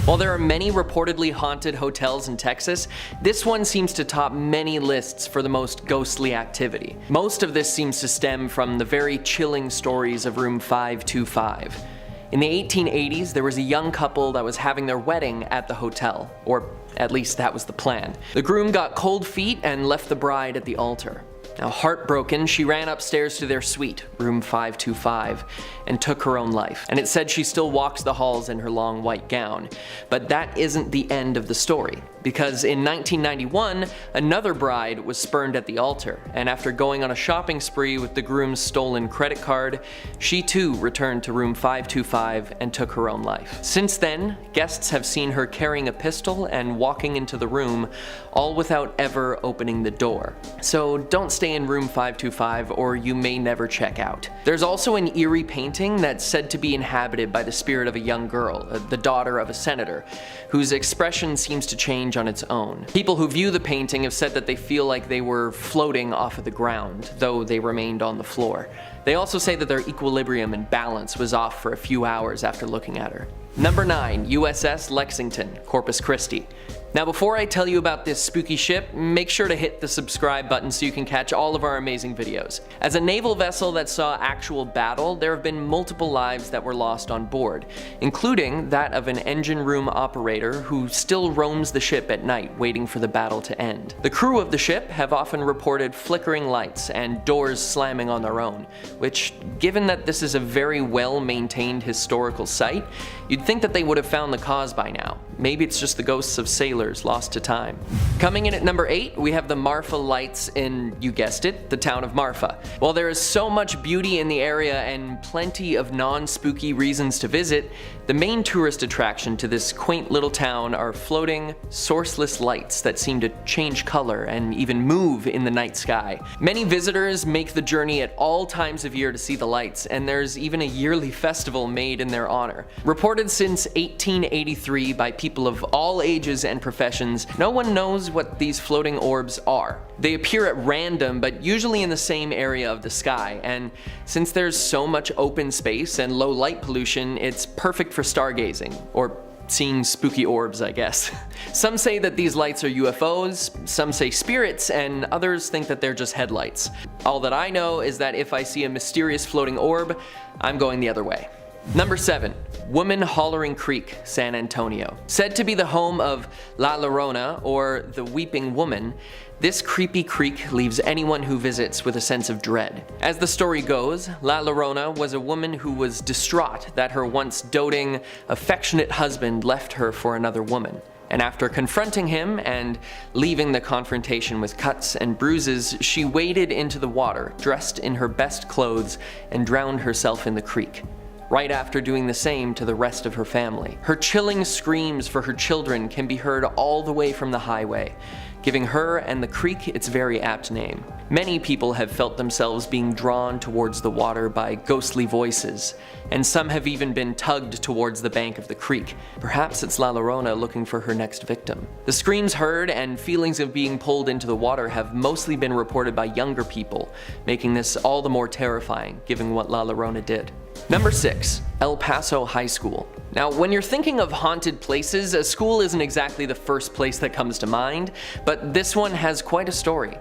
While there are many reportedly haunted hotels in Texas, this one seems to top many lists for the most ghostly activity. Most of this seems to stem from the very chilling stories of room 525. In the 1880s, there was a young couple that was having their wedding at the hotel, or at least that was the plan. The groom got cold feet and left the bride at the altar. Now, heartbroken, she ran upstairs to their suite, room 525, and took her own life. And it said she still walks the halls in her long white gown. But that isn't the end of the story, because in 1991, another bride was spurned at the altar, and after going on a shopping spree with the groom's stolen credit card, she too returned to room 525 and took her own life. Since then, guests have seen her carrying a pistol and walking into the room, all without ever opening the door. So don't stay in room 525 or you may never check out. There's also an eerie painting that's said to be inhabited by the spirit of a young girl, the daughter of a senator, whose expression seems to change on its own. People who view the painting have said that they feel like they were floating off of the ground, though they remained on the floor. They also say that their equilibrium and balance was off for a few hours after looking at her. Number 9. USS Lexington, Corpus Christi. Now before I tell you about this spooky ship, make sure to hit the subscribe button so you can catch all of our amazing videos. As a naval vessel that saw actual battle, there have been multiple lives that were lost on board, including that of an engine room operator who still roams the ship at night waiting for the battle to end. The crew of the ship have often reported flickering lights and doors slamming on their own, which, given that this is a very well-maintained historical site, you'd think that they would have found the cause by now. Maybe it's just the ghosts of sailors lost to time. Coming in at number 8, we have the Marfa Lights in, you guessed it, the town of Marfa. While there is so much beauty in the area and plenty of non-spooky reasons to visit, the main tourist attraction to this quaint little town are floating, sourceless lights that seem to change color and even move in the night sky. Many visitors make the journey at all times of year to see the lights, and there's even a yearly festival made in their honor. Reported since 1883 by people of all ages and professions, no one knows what these floating orbs are. They appear at random, but usually in the same area of the sky, and since there's so much open space and low light pollution, it's perfect for stargazing, or seeing spooky orbs, I guess. Some say that these lights are UFOs, some say spirits, and others think that they're just headlights. All that I know is that if I see a mysterious floating orb, I'm going the other way. Number 7. Woman Hollering Creek, San Antonio. Said to be the home of La Llorona, or the Weeping Woman, this creepy creek leaves anyone who visits with a sense of dread. As the story goes, La Llorona was a woman who was distraught that her once doting, affectionate husband left her for another woman. And after confronting him and leaving the confrontation with cuts and bruises, she waded into the water, dressed in her best clothes, and drowned herself in the creek, right after doing the same to the rest of her family. Her chilling screams for her children can be heard all the way from the highway, giving her and the creek its very apt name. Many people have felt themselves being drawn towards the water by ghostly voices, and some have even been tugged towards the bank of the creek. Perhaps it's La Llorona looking for her next victim. The screams heard and feelings of being pulled into the water have mostly been reported by younger people, making this all the more terrifying given what La Llorona did. Number 6. El Paso High School. Now, when you're thinking of haunted places, a school isn't exactly the first place that comes to mind, but this one has quite a story.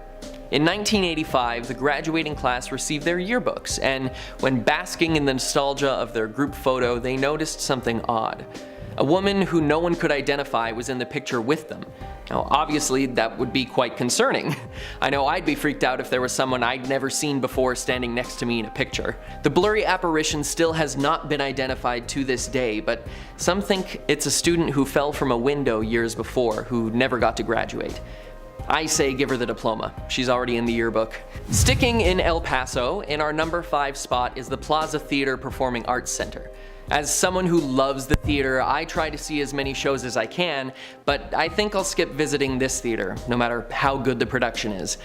In 1985, the graduating class received their yearbooks, and when basking in the nostalgia of their group photo, they noticed something odd. A woman who no one could identify was in the picture with them. Now, obviously, that would be quite concerning. I know I'd be freaked out if there was someone I'd never seen before standing next to me in a picture. The blurry apparition still has not been identified to this day, but some think it's a student who fell from a window years before who never got to graduate. I say give her the diploma. She's already in the yearbook. Sticking in El Paso, in our number 5 spot is the Plaza Theater Performing Arts Center. As someone who loves the theater, I try to see as many shows as I can, but I think I'll skip visiting this theater, no matter how good the production is.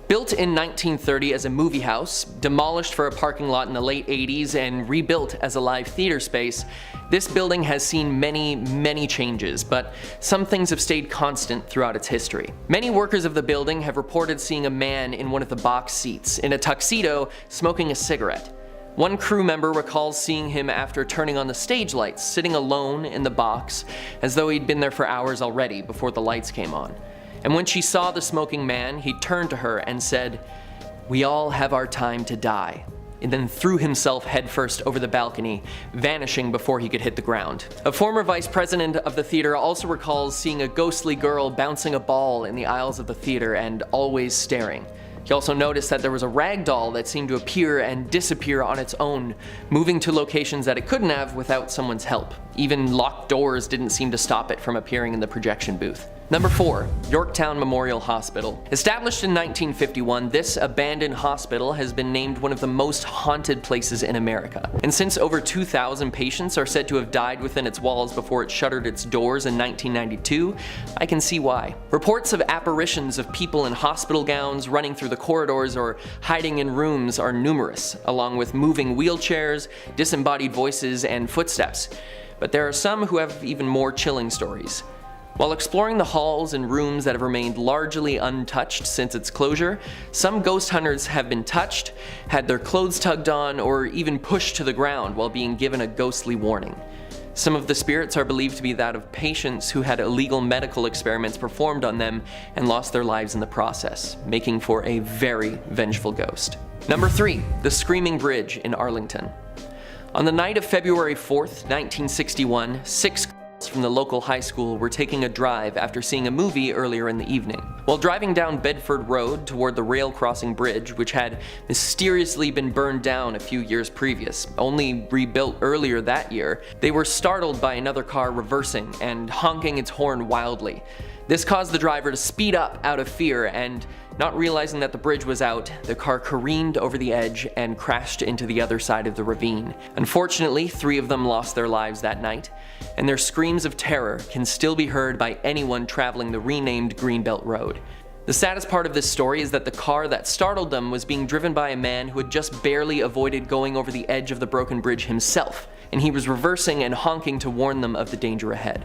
Built in 1930 as a movie house, demolished for a parking lot in the late 80s, and rebuilt as a live theater space, this building has seen many changes, but some things have stayed constant throughout its history. Many workers of the building have reported seeing a man in one of the box seats, in a tuxedo, smoking a cigarette. One crew member recalls seeing him after turning on the stage lights, sitting alone in the box, as though he'd been there for hours already before the lights came on. And when she saw the smoking man, he turned to her and said, "We all have our time to die," and then threw himself headfirst over the balcony, vanishing before he could hit the ground. A former vice president of the theater also recalls seeing a ghostly girl bouncing a ball in the aisles of the theater and always staring. He also noticed that there was a rag doll that seemed to appear and disappear on its own, moving to locations that it couldn't have without someone's help. Even locked doors didn't seem to stop it from appearing in the projection booth. Number 4. Yorktown Memorial Hospital. Established in 1951, this abandoned hospital has been named one of the most haunted places in America. And since over 2,000 patients are said to have died within its walls before it shuttered its doors in 1992, I can see why. Reports of apparitions of people in hospital gowns running through the corridors or hiding in rooms are numerous, along with moving wheelchairs, disembodied voices, and footsteps. But there are some who have even more chilling stories. While exploring the halls and rooms that have remained largely untouched since its closure, some ghost hunters have been touched, had their clothes tugged on, or even pushed to the ground while being given a ghostly warning. Some of the spirits are believed to be that of patients who had illegal medical experiments performed on them and lost their lives in the process, making for a very vengeful ghost. Number 3. The Screaming Bridge in Arlington. On the night of February 4th, 1961, 6 from the local high school were taking a drive after seeing a movie earlier in the evening. While driving down Bedford Road toward the rail crossing bridge, which had mysteriously been burned down a few years previous, only rebuilt earlier that year, they were startled by another car reversing and honking its horn wildly. This caused the driver to speed up out of fear, and not realizing that the bridge was out, the car careened over the edge and crashed into the other side of the ravine. Unfortunately, 3 of them lost their lives that night, and their screams of terror can still be heard by anyone traveling the renamed Greenbelt Road. The saddest part of this story is that the car that startled them was being driven by a man who had just barely avoided going over the edge of the broken bridge himself, and he was reversing and honking to warn them of the danger ahead.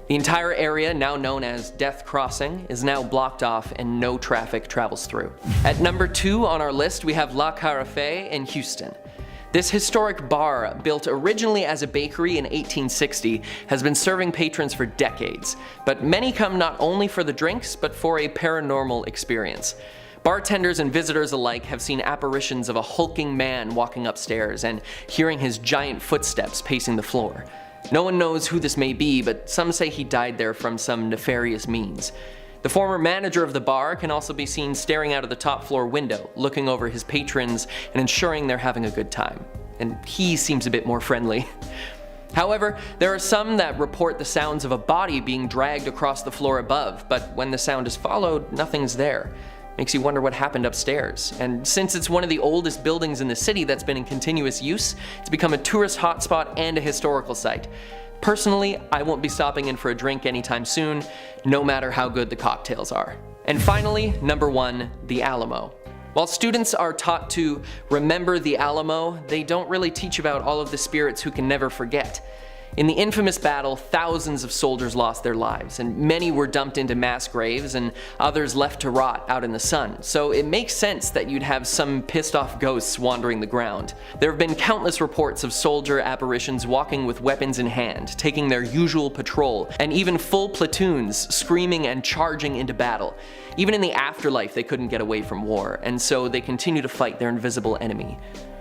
The entire area, now known as Death Crossing, is now blocked off and no traffic travels through. At number 2 on our list, we have La Carafe in Houston. This historic bar, built originally as a bakery in 1860, has been serving patrons for decades, but many come not only for the drinks, but for a paranormal experience. Bartenders and visitors alike have seen apparitions of a hulking man walking upstairs and hearing his giant footsteps pacing the floor. No one knows who this may be, but some say he died there from some nefarious means. The former manager of the bar can also be seen staring out of the top floor window, looking over his patrons and ensuring they're having a good time. And he seems a bit more friendly. However, there are some that report the sounds of a body being dragged across the floor above, but when the sound is followed, nothing's there. Makes you wonder what happened upstairs. And since it's one of the oldest buildings in the city that's been in continuous use, it's become a tourist hotspot and a historical site. Personally, I won't be stopping in for a drink anytime soon, no matter how good the cocktails are. And finally, number 1, the Alamo. While students are taught to remember the Alamo, they don't really teach about all of the spirits who can never forget. In the infamous battle, thousands of soldiers lost their lives, and many were dumped into mass graves and others left to rot out in the sun, so it makes sense that you'd have some pissed off ghosts wandering the ground. There have been countless reports of soldier apparitions walking with weapons in hand, taking their usual patrol, and even full platoons screaming and charging into battle. Even in the afterlife they couldn't get away from war, and so they continue to fight their invisible enemy.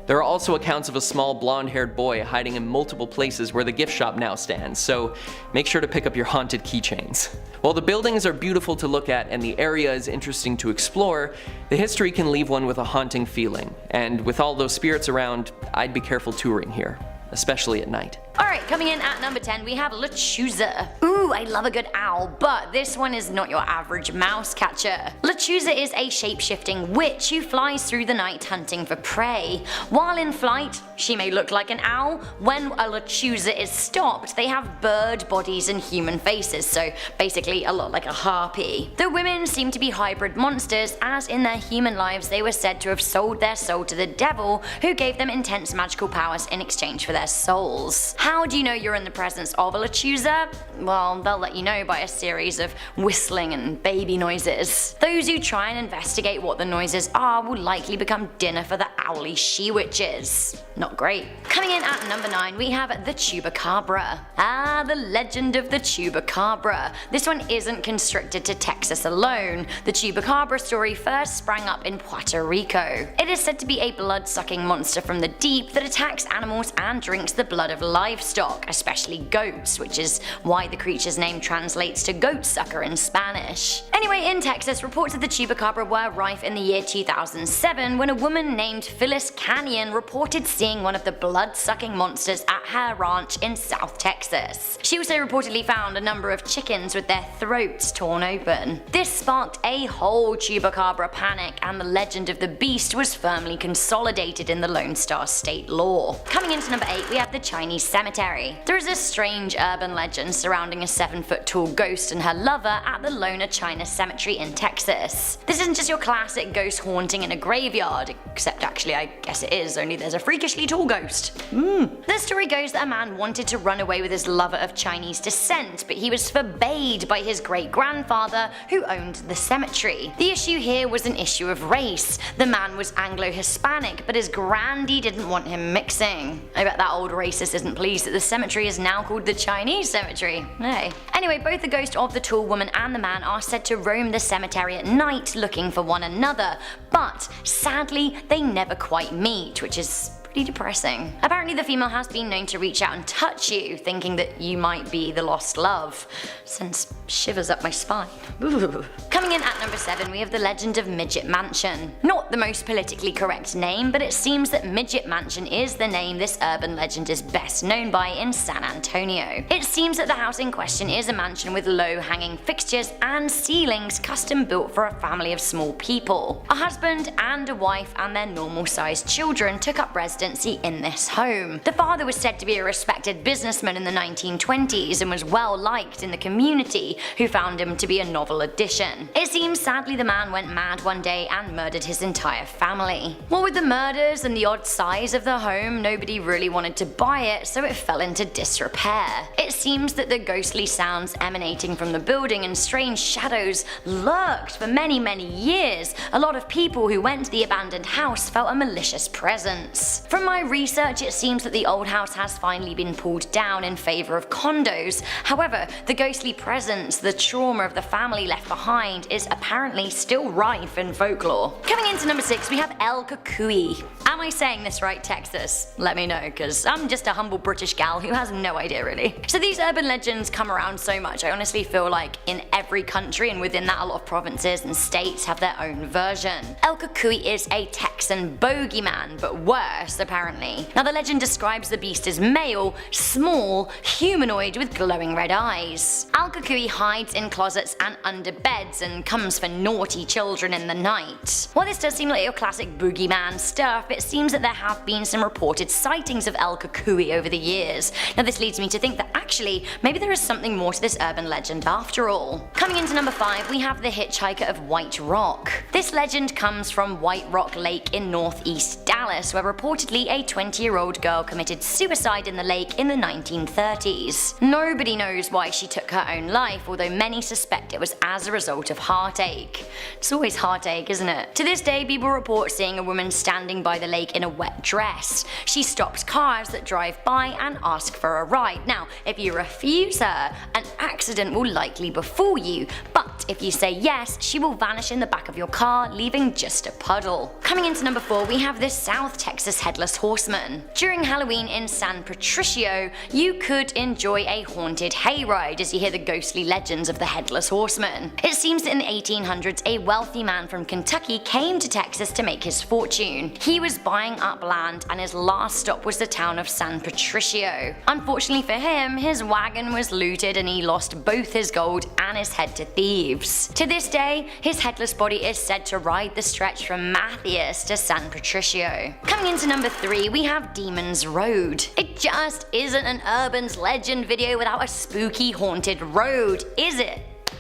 There are also accounts of a small blonde-haired boy hiding in multiple places where the gift shop now stands, so make sure to pick up your haunted keychains. While the buildings are beautiful to look at and the area is interesting to explore, the history can leave one with a haunting feeling, and with all those spirits around, I'd be careful touring here, especially at night. Alright, coming in at number 10, we have Lechuza. Ooh, I love a good owl, but this one is not your average mouse catcher. Lechuza is a shape-shifting witch who flies through the night hunting for prey. While in flight, she may look like an owl. When a Lechuza is stopped, they have bird bodies and human faces, so basically a lot like a harpy. The women seem to be hybrid monsters, as in their human lives they were said to have sold their soul to the devil, who gave them intense magical powers in exchange for their souls. How do you know you're in the presence of a Lechuza? Well, they'll let you know by a series of whistling and baby noises. Those who try and investigate what the noises are will likely become dinner for the howly she-witches. Not great. Coming in at number 9, we have the Chupacabra. Ah, the legend of the Chupacabra. This one isn't constricted to Texas alone. The Chupacabra story first sprang up in Puerto Rico. It is said to be a blood-sucking monster from the deep that attacks animals and drinks the blood of livestock, especially goats, which is why the creature's name translates to goat sucker in Spanish. Anyway, in Texas, reports of the Chupacabra were rife in the year 2007 when a woman named Phyllis Canyon reported seeing one of the blood-sucking monsters at her ranch in South Texas. She also reportedly found a number of chickens with their throats torn open. This sparked a whole Chupacabra panic, and the legend of the beast was firmly consolidated in the Lone Star State lore. Coming into number 8, we have the Chinese cemetery. There is a strange urban legend surrounding a 7-foot-tall ghost and her lover at the Lona China Cemetery in Texas. This isn't just your classic ghost haunting in a graveyard, except actually I guess it is, only there's a freakishly tall ghost. The story goes that a man wanted to run away with his lover of Chinese descent, but he was forbade by his great-grandfather who owned the cemetery. The issue here was an issue of race. The man was Anglo-Hispanic, but his granddie didn't want him mixing. I bet that old racist isn't pleased that the cemetery is now called the Chinese Cemetery. Hey. Anyway, both the ghost of the tall woman and the man are said to roam the cemetery at night looking for one another, but sadly they never quite meet, which is pretty depressing. Apparently the female has been known to reach out and touch you, thinking that you might be the lost love. Sends shivers up my spine. Ooh. Coming in at number 7, we have the legend of Midget Mansion. Not the most politically correct name, but it seems that Midget Mansion is the name this urban legend is best known by in San Antonio. It seems that the house in question is a mansion with low-hanging fixtures and ceilings custom built for a family of small people. A husband and a wife and their normal-sized children took up residence in this home. The father was said to be a respected businessman in the 1920s and was well liked in the community, who found him to be a novel addition. It seems sadly the man went mad one day and murdered his entire family. What with the murders and the odd size of the home, nobody really wanted to buy it, so it fell into disrepair. It seems that the ghostly sounds emanating from the building and strange shadows lurked for many years. A lot of people who went to the abandoned house felt a malicious presence. From my research, it seems that the old house has finally been pulled down in favour of condos. However, the ghostly presence, the trauma of the family left behind, is apparently still rife in folklore. Coming into number 6, we have El Cucuy. Am I saying this right, Texas? Let me know, because I'm just a humble British gal who has no idea really. So these urban legends come around so much, I honestly feel like in every country and within that a lot of provinces and states have their own version. El Cucuy is a Texan bogeyman, but worse apparently. Now the legend describes the beast as male, small, humanoid with glowing red eyes. El Cucuy hides in closets and under beds and comes for naughty children in the night. While this does seem like your classic boogeyman stuff, it seems that there have been some reported sightings of El Cucuy over the years. Now this leads me to think that actually maybe there is something more to this urban legend after all. Coming into number 5, we have the Hitchhiker of White Rock. This legend comes from White Rock Lake in northeast Dallas, where reportedly a 20-year-old girl committed suicide in the lake in the 1930s. Nobody knows why she took her own life, although many suspect it was as a result of heartache. It's always heartache, isn't it? To this day, people report seeing a woman standing by the lake in a wet dress. She stops cars that drive by and asks for a ride. Now, if you refuse her, an accident will likely befall you, but if you say yes, she will vanish in the back of your car, leaving just a puddle. Coming into number 4, we have this South Texas Headless Horseman. During Halloween in San Patricio, you could enjoy a haunted hayride as you hear the ghostly legends of the Headless Horseman. It seems that in the 1800s, a wealthy man from Kentucky came to Texas to make his fortune. He was buying up land and his last stop was the town of San Patricio. Unfortunately for him, his wagon was looted and he lost both his gold and his head to thieves. To this day, his headless body is said to ride the stretch from Matthias to San Patricio. Coming into number 3, we have Demon's Road. It just isn't an urban legend video without a spooky haunted road, is it?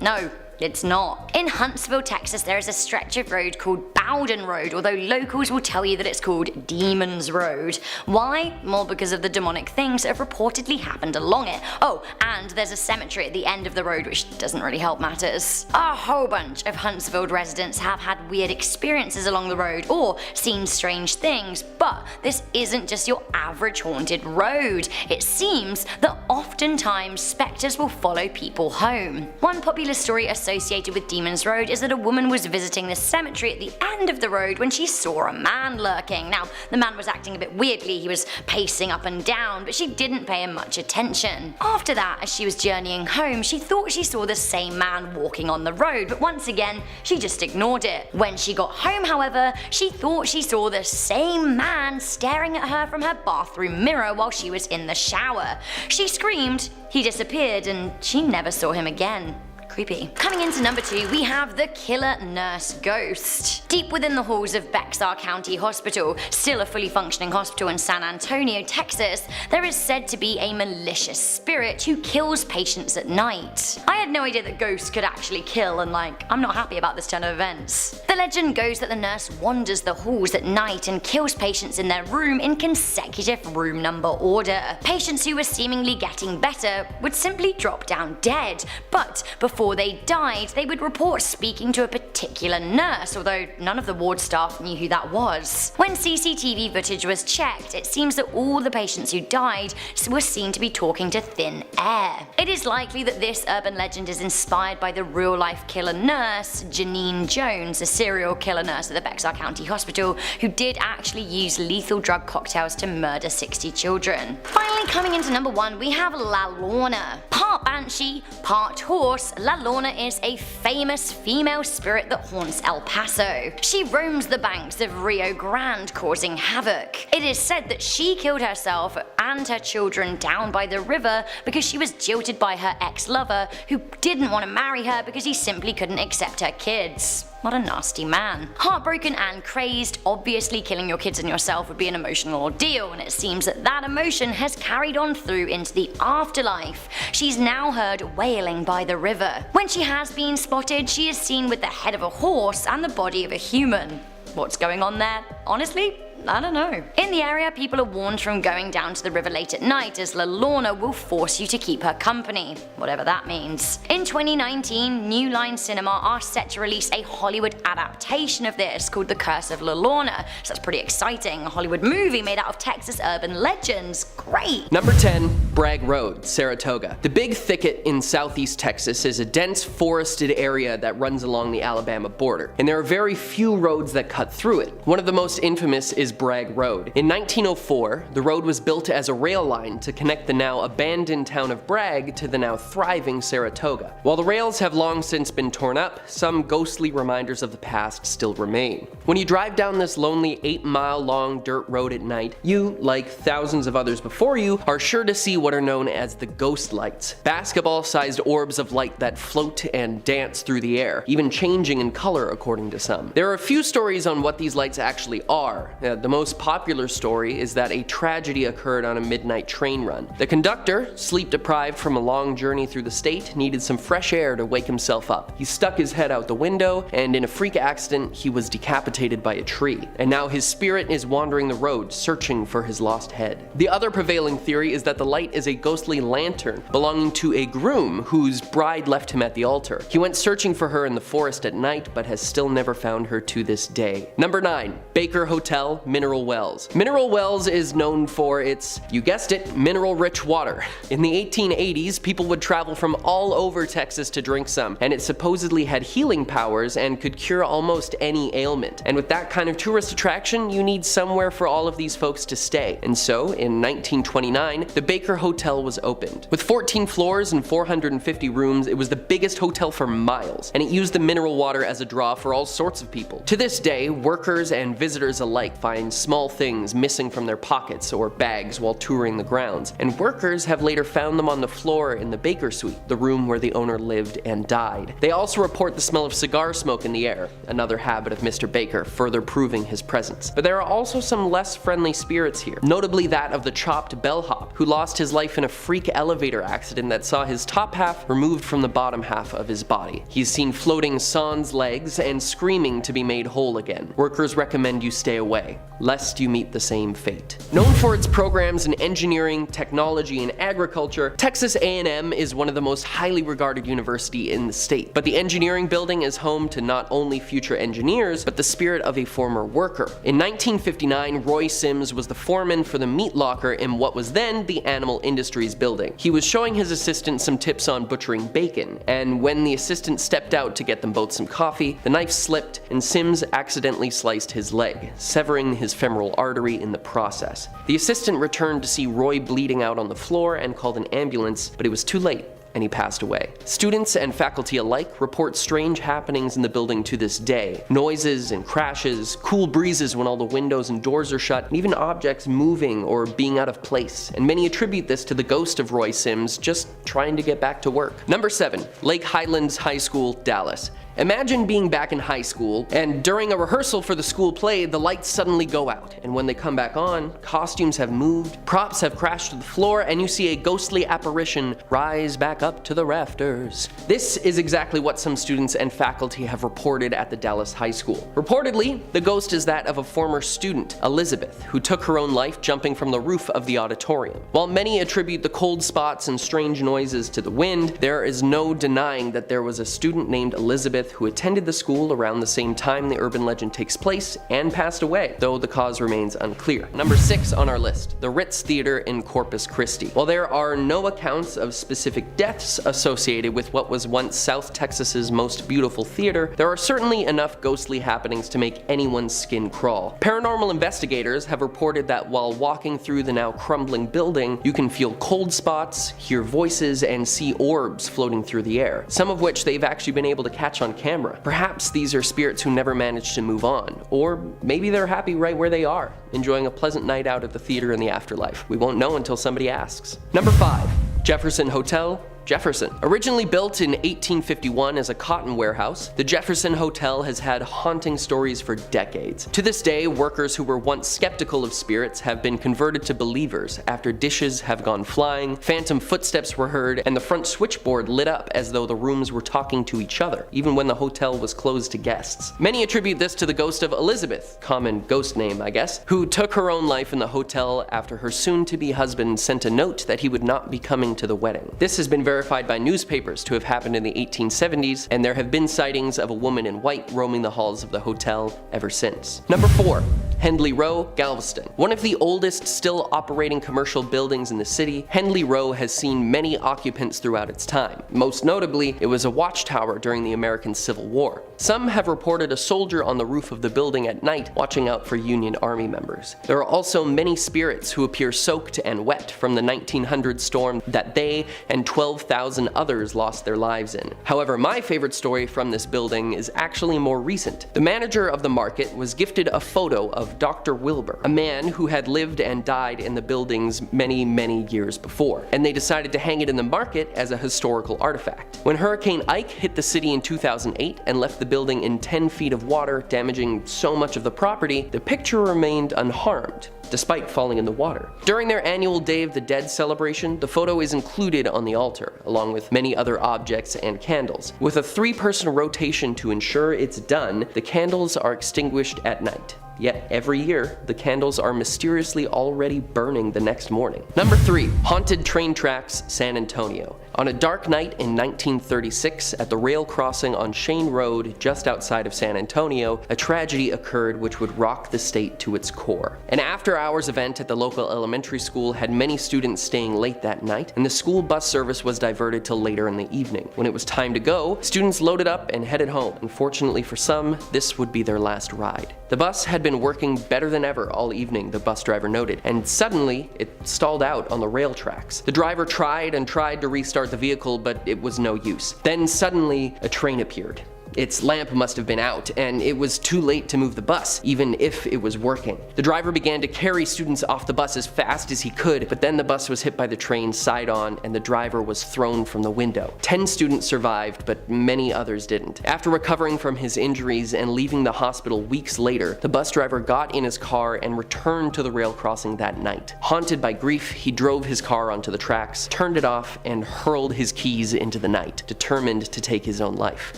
No. it's not. In Huntsville, Texas, there is a stretch of road called Bowden Road, although locals will tell you that it's called Demon's Road. Why? Well, because of the demonic things that have reportedly happened along it. Oh, and there's a cemetery at the end of the road, which doesn't really help matters. A whole bunch of Huntsville residents have had weird experiences along the road or seen strange things, but this isn't just your average haunted road. It seems that oftentimes spectres will follow people home. One popular story associated with Demon's Road is that a woman was visiting the cemetery at the end of the road when she saw a man lurking. Now, the man was acting a bit weirdly, he was pacing up and down, but she didn't pay him much attention. After that, as she was journeying home, she thought she saw the same man walking on the road, but once again, she just ignored it. When she got home, however, she thought she saw the same man staring at her from her bathroom mirror while she was in the shower. She screamed, he disappeared, and she never saw him again. Creepy. Coming into number 2, we have the killer nurse ghost. Deep within the halls of Bexar County Hospital, still a fully functioning hospital in San Antonio, Texas, there is said to be a malicious spirit who kills patients at night. I had no idea that ghosts could actually kill, and I'm not happy about this turn of events. The legend goes that the nurse wanders the halls at night and kills patients in their room in consecutive room number order. Patients who were seemingly getting better would simply drop down dead, but before they died, they would report speaking to a particular nurse, although none of the ward staff knew who that was. When CCTV footage was checked, it seems that all the patients who died were seen to be talking to thin air. It is likely that this urban legend is inspired by the real-life killer nurse, Janine Jones, a serial killer nurse at the Bexar County Hospital, who did actually use lethal drug cocktails to murder 60 children. Finally, coming into number 1, we have La Lorna. Part banshee, part horse, La Lorna is a famous female spirit that haunts El Paso. She roams the banks of Rio Grande, causing havoc. It is said that she killed herself and her children down by the river because she was jilted by her ex-lover, who didn't want to marry her because he simply couldn't accept her kids. What a nasty man. Heartbroken and crazed, obviously killing your kids and yourself would be an emotional ordeal, and it seems that that emotion has carried on through into the afterlife. She's now heard wailing by the river. When she has been spotted, she is seen with the head of a horse and the body of a human. What's going on there? Honestly, I don't know. In the area, people are warned from going down to the river late at night, as La Lorna will force you to keep her company, whatever that means. In 2019, New Line Cinema are set to release a Hollywood adaptation of this called The Curse of La Lorna, so that's pretty exciting. A Hollywood movie made out of Texas urban legends. Great! Number 10. Bragg Road, Saratoga. The Big Thicket in southeast Texas is a dense forested area that runs along the Alabama border, and there are very few roads that cut through it. One of the most infamous is Bragg Road. In 1904, the road was built as a rail line to connect the now abandoned town of Bragg to the now thriving Saratoga. While the rails have long since been torn up, some ghostly reminders of the past still remain. When you drive down this lonely 8-mile long dirt road at night, you, like thousands of others before you, are sure to see what are known as the ghost lights, basketball-sized orbs of light that float and dance through the air, even changing in color according to some. There are a few stories on what these lights actually are. The most popular story is that a tragedy occurred on a midnight train run. The conductor, sleep deprived from a long journey through the state, needed some fresh air to wake himself up. He stuck his head out the window, and in a freak accident, he was decapitated by a tree. And now his spirit is wandering the road, searching for his lost head. The other prevailing theory is that the light is a ghostly lantern belonging to a groom whose bride left him at the altar. He went searching for her in the forest at night, but has still never found her to this day. Number 9. Baker Hotel, Mineral Wells. Mineral Wells is known for its, you guessed it, mineral-rich water. In the 1880s, people would travel from all over Texas to drink some, and it supposedly had healing powers and could cure almost any ailment. And with that kind of tourist attraction, you need somewhere for all of these folks to stay. And so, in 1929, the Baker Hotel was opened. With 14 floors and 450 rooms, it was the biggest hotel for miles, and it used the mineral water as a draw for all sorts of people. To this day, workers and visitors alike find find small things missing from their pockets or bags while touring the grounds, and workers have later found them on the floor in the Baker Suite, the room where the owner lived and died. They also report the smell of cigar smoke in the air, another habit of Mr. Baker, further proving his presence. But there are also some less friendly spirits here, notably that of the chopped bellhop, who lost his life in a freak elevator accident that saw his top half removed from the bottom half of his body. He's seen floating sans legs and screaming to be made whole again. Workers recommend you stay away, lest you meet the same fate. Known for its programs in engineering, technology, and agriculture, Texas A&M is one of the most highly regarded universities in the state. But the engineering building is home to not only future engineers, but the spirit of a former worker. In 1959, Roy Sims was the foreman for the meat locker in what was then the Animal Industries building. He was showing his assistant some tips on butchering bacon, and when the assistant stepped out to get them both some coffee, the knife slipped and Sims accidentally sliced his leg, severing his femoral artery in the process. The assistant returned to see Roy bleeding out on the floor and called an ambulance, but it was too late, and he passed away. Students and faculty alike report strange happenings in the building to this day. Noises and crashes, cool breezes when all the windows and doors are shut, and even objects moving or being out of place. And many attribute this to the ghost of Roy Sims just trying to get back to work. Number 7. Lake Highlands High School, Dallas. Imagine being back in high school, and during a rehearsal for the school play, the lights suddenly go out, and when they come back on, costumes have moved, props have crashed to the floor, and you see a ghostly apparition rise back up to the rafters. This is exactly what some students and faculty have reported at the Dallas High School. Reportedly, the ghost is that of a former student, Elizabeth, who took her own life jumping from the roof of the auditorium. While many attribute the cold spots and strange noises to the wind, there is no denying that there was a student named Elizabeth who attended the school around the same time the urban legend takes place and passed away, though the cause remains unclear. Number 6 on our list, the Ritz Theater in Corpus Christi. While there are no accounts of specific deaths associated with what was once South Texas's most beautiful theater, there are certainly enough ghostly happenings to make anyone's skin crawl. Paranormal investigators have reported that while walking through the now crumbling building, you can feel cold spots, hear voices, and see orbs floating through the air, some of which they've actually been able to catch on camera. Perhaps these are spirits who never managed to move on, or maybe they're happy right where they are, enjoying a pleasant night out at the theater in the afterlife. We won't know until somebody asks. Number 5. Jefferson Hotel, Jefferson. Originally built in 1851 as a cotton warehouse, the Jefferson Hotel has had haunting stories for decades. To this day, workers who were once skeptical of spirits have been converted to believers after dishes have gone flying, phantom footsteps were heard, and the front switchboard lit up as though the rooms were talking to each other, even when the hotel was closed to guests. Many attribute this to the ghost of Elizabeth, common ghost name I guess, who took her own life in the hotel after her soon-to-be husband sent a note that he would not be coming to the wedding. This has been verified by newspapers to have happened in the 1870s, and there have been sightings of a woman in white roaming the halls of the hotel ever since. Number 4. Hendley Row, Galveston. One of the oldest still operating commercial buildings in the city, Hendley Row has seen many occupants throughout its time. Most notably, it was a watchtower during the American Civil War. Some have reported a soldier on the roof of the building at night watching out for Union Army members. There are also many spirits who appear soaked and wet from the 1900 storm that they and 12,000 others lost their lives in. However, my favorite story from this building is actually more recent. The manager of the market was gifted a photo of Dr. Wilbur, a man who had lived and died in the buildings many years before, and they decided to hang it in the market as a historical artifact. When Hurricane Ike hit the city in 2008 and left the building in 10 feet of water, damaging so much of the property, the picture remained unharmed, despite falling in the water. During their annual Day of the Dead celebration, the photo is included on the altar, along with many other objects and candles. With a 3-person rotation to ensure it's done, the candles are extinguished at night. Yet every year, the candles are mysteriously already burning the next morning. Number 3. Haunted Train Tracks, San Antonio. On a dark night in 1936, at the rail crossing on Shane Road just outside of San Antonio, a tragedy occurred which would rock the state to its core. An after-hours event at the local elementary school had many students staying late that night, and the school bus service was diverted till later in the evening. When it was time to go, students loaded up and headed home. Unfortunately for some, this would be their last ride. The bus had been working better than ever all evening, the bus driver noted, and suddenly it stalled out on the rail tracks. The driver tried and tried to restart the vehicle, but it was no use. Then suddenly a train appeared. Its lamp must have been out, and it was too late to move the bus, even if it was working. The driver began to carry students off the bus as fast as he could, but then the bus was hit by the train side on and the driver was thrown from the window. 10 students survived, but many others didn't. After recovering from his injuries and leaving the hospital weeks later, the bus driver got in his car and returned to the rail crossing that night. Haunted by grief, he drove his car onto the tracks, turned it off, and hurled his keys into the night, determined to take his own life.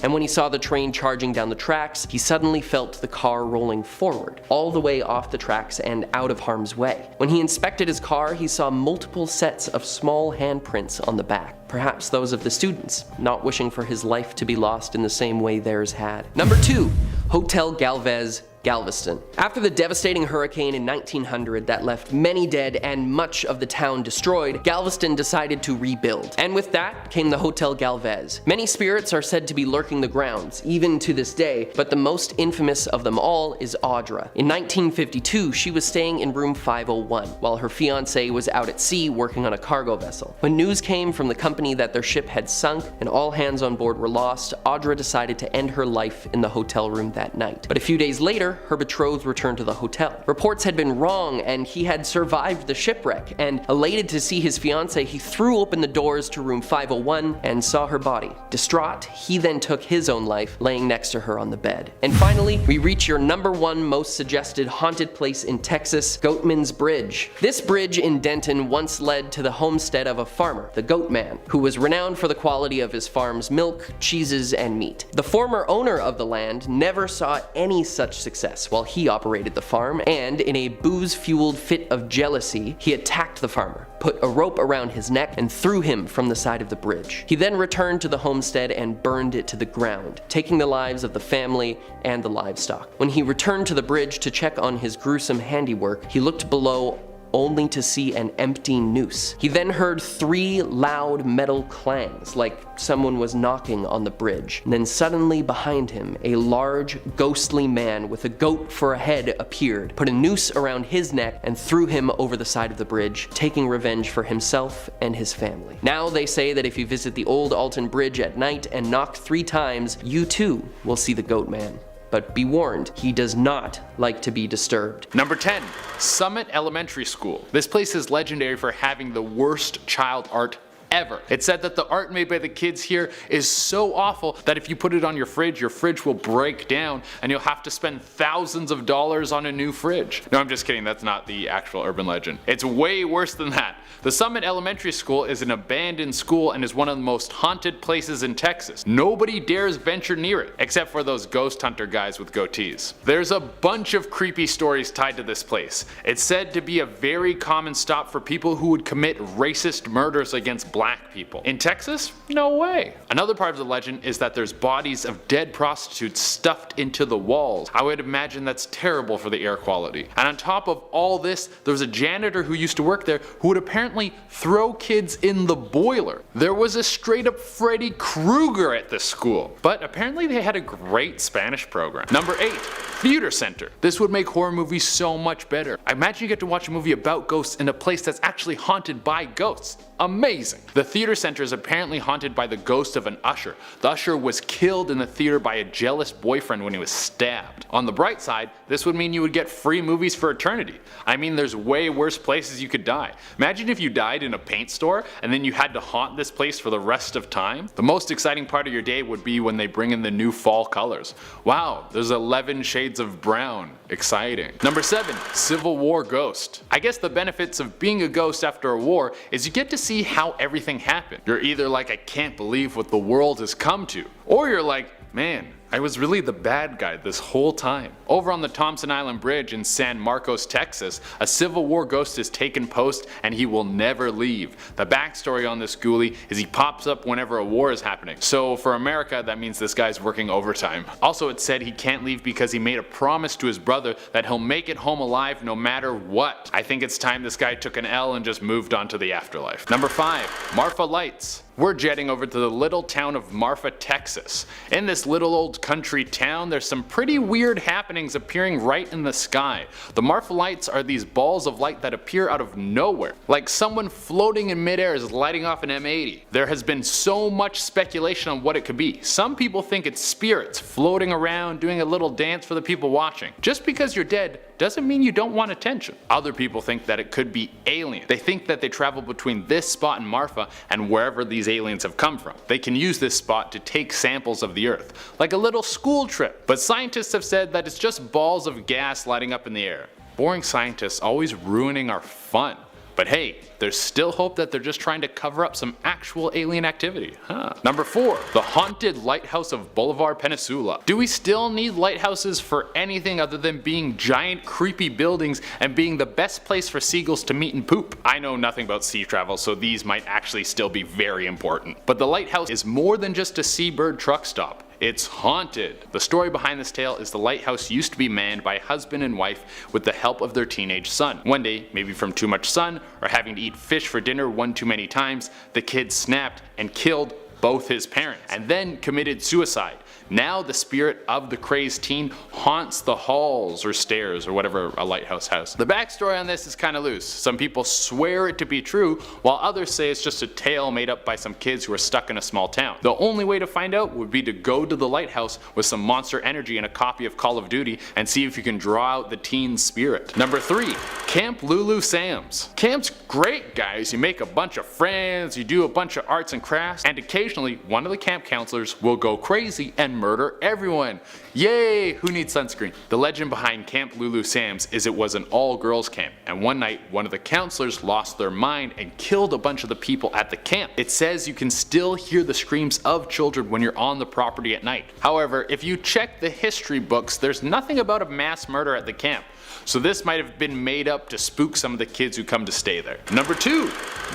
And when he saw the train charging down the tracks, he suddenly felt the car rolling forward, all the way off the tracks and out of harm's way. When he inspected his car, he saw multiple sets of small handprints on the back, perhaps those of the students, not wishing for his life to be lost in the same way theirs had. Number 2. Hotel Galvez, Galveston. After the devastating hurricane in 1900 that left many dead and much of the town destroyed, Galveston decided to rebuild. And with that came the Hotel Galvez. Many spirits are said to be lurking the grounds, even to this day, but the most infamous of them all is Audra. In 1952, she was staying in room 501, while her fiancé was out at sea working on a cargo vessel. When news came from the company that their ship had sunk and all hands on board were lost, Audra decided to end her life in the hotel room that night. But a few days later, her betrothed returned to the hotel. Reports had been wrong and he had survived the shipwreck, and elated to see his fiancée, he threw open the doors to room 501 and saw her body. Distraught, he then took his own life, laying next to her on the bed. And finally, we reach your number 1 most suggested haunted place in Texas, Goatman's Bridge. This bridge in Denton once led to the homestead of a farmer, the Goatman, who was renowned for the quality of his farm's milk, cheeses, and meat. The former owner of the land never saw any such success while he operated the farm, and in a booze-fueled fit of jealousy, he attacked the farmer, put a rope around his neck, and threw him from the side of the bridge. He then returned to the homestead and burned it to the ground, taking the lives of the family and the livestock. When he returned to the bridge to check on his gruesome handiwork, he looked below only to see an empty noose. He then heard 3 loud metal clangs, like someone was knocking on the bridge. And then suddenly behind him, a large, ghostly man with a goat for a head appeared, put a noose around his neck, and threw him over the side of the bridge, taking revenge for himself and his family. Now they say that if you visit the old Alton Bridge at night and knock 3 times, you too will see the Goat Man. But be warned, he does not like to be disturbed. Number 10. Summit Elementary School. This place is legendary for having the worst child art ever. It's said that the art made by the kids here is so awful that if you put it on your fridge will break down and you'll have to spend thousands of dollars on a new fridge. No, I'm just kidding, that's not the actual urban legend. It's way worse than that. The Summit Elementary School is an abandoned school and is one of the most haunted places in Texas. Nobody dares venture near it, except for those ghost hunter guys with goatees. There's a bunch of creepy stories tied to this place. It's said to be a very common stop for people who would commit racist murders against black people. In Texas? No way. Another part of the legend is that there's bodies of dead prostitutes stuffed into the walls. I would imagine that's terrible for the air quality. And on top of all this, there was a janitor who used to work there who would apparently throw kids in the boiler. There was a straight up Freddy Krueger at this school, but apparently they had a great Spanish program. Number 8. Theater Center. This would make horror movies so much better. I imagine you get to watch a movie about ghosts in a place that's actually haunted by ghosts. Amazing. The Theater Center is apparently haunted by the ghost of an usher. The usher was killed in the theater by a jealous boyfriend when he was stabbed. On the bright side, this would mean you would get free movies for eternity. I mean, there's way worse places you could die. Imagine if you died in a paint store and then you had to haunt this place for the rest of time. The most exciting part of your day would be when they bring in the new fall colors. Wow, there's 11 shades of brown. Exciting. Number 7. Civil War Ghost. I guess the benefits of being a ghost after a war is you get to see how everything happened. You're either like, I can't believe what the world has come to, or you're like, man, I was really the bad guy this whole time. Over on the Thompson Island Bridge in San Marcos, Texas, a Civil War ghost has taken post and he will never leave. The backstory on this ghoulie is he pops up whenever a war is happening. So for America, that means this guy's working overtime. Also, it's said he can't leave because he made a promise to his brother that he'll make it home alive no matter what. I think it's time this guy took an L and just moved on to the afterlife. Number 5. Marfa Lights. We're jetting over to the little town of Marfa, Texas. In this little old old country town, there's some pretty weird happenings appearing right in the sky. The Marfa lights are these balls of light that appear out of nowhere, like someone floating in midair is lighting off an M80. There has been so much speculation on what it could be. Some people think it's spirits floating around doing a little dance for the people watching. Just because you're dead doesn't mean you don't want attention. Other people think that it could be aliens. They think that they travel between this spot in Marfa and wherever these aliens have come from. They can use this spot to take samples of the Earth, like a little school trip. But scientists have said that it's just balls of gas lighting up in the air. Boring scientists always ruining our fun. But hey, there's still hope that they're just trying to cover up some actual alien activity. Number 4. The haunted lighthouse of Boulevard Peninsula. Do we still need lighthouses for anything other than being giant creepy buildings and being the best place for seagulls to meet and poop? I know nothing about sea travel, so these might actually still be very important. But the lighthouse is more than just a seabird truck stop. It's haunted. The story behind this tale is the lighthouse used to be manned by a husband and wife with the help of their teenage son. One day, maybe from too much sun or having to eat fish for dinner one too many times, the kid snapped and killed both his parents and then committed suicide. Now the spirit of the crazed teen haunts the halls or stairs or whatever a lighthouse has. The backstory on this is kinda loose. Some people swear it to be true, while others say it's just a tale made up by some kids who are stuck in a small town. The only way to find out would be to go to the lighthouse with some Monster Energy and a copy of Call of Duty and see if you can draw out the teen's spirit. Number 3. Camp Lulu Sam's. Camp's great, guys. You make a bunch of friends, you do a bunch of arts and crafts, and occasionally one of the camp counselors will go crazy and murder everyone. Yay! Who needs sunscreen? The legend behind Camp Lulu Sam's is it was an all-girls camp, and one night one of the counselors lost their mind and killed a bunch of the people at the camp. It says you can still hear the screams of children when you're on the property at night. However, if you check the history books, there's nothing about a mass murder at the camp. So this might have been made up to spook some of the kids who come to stay there. Number 2.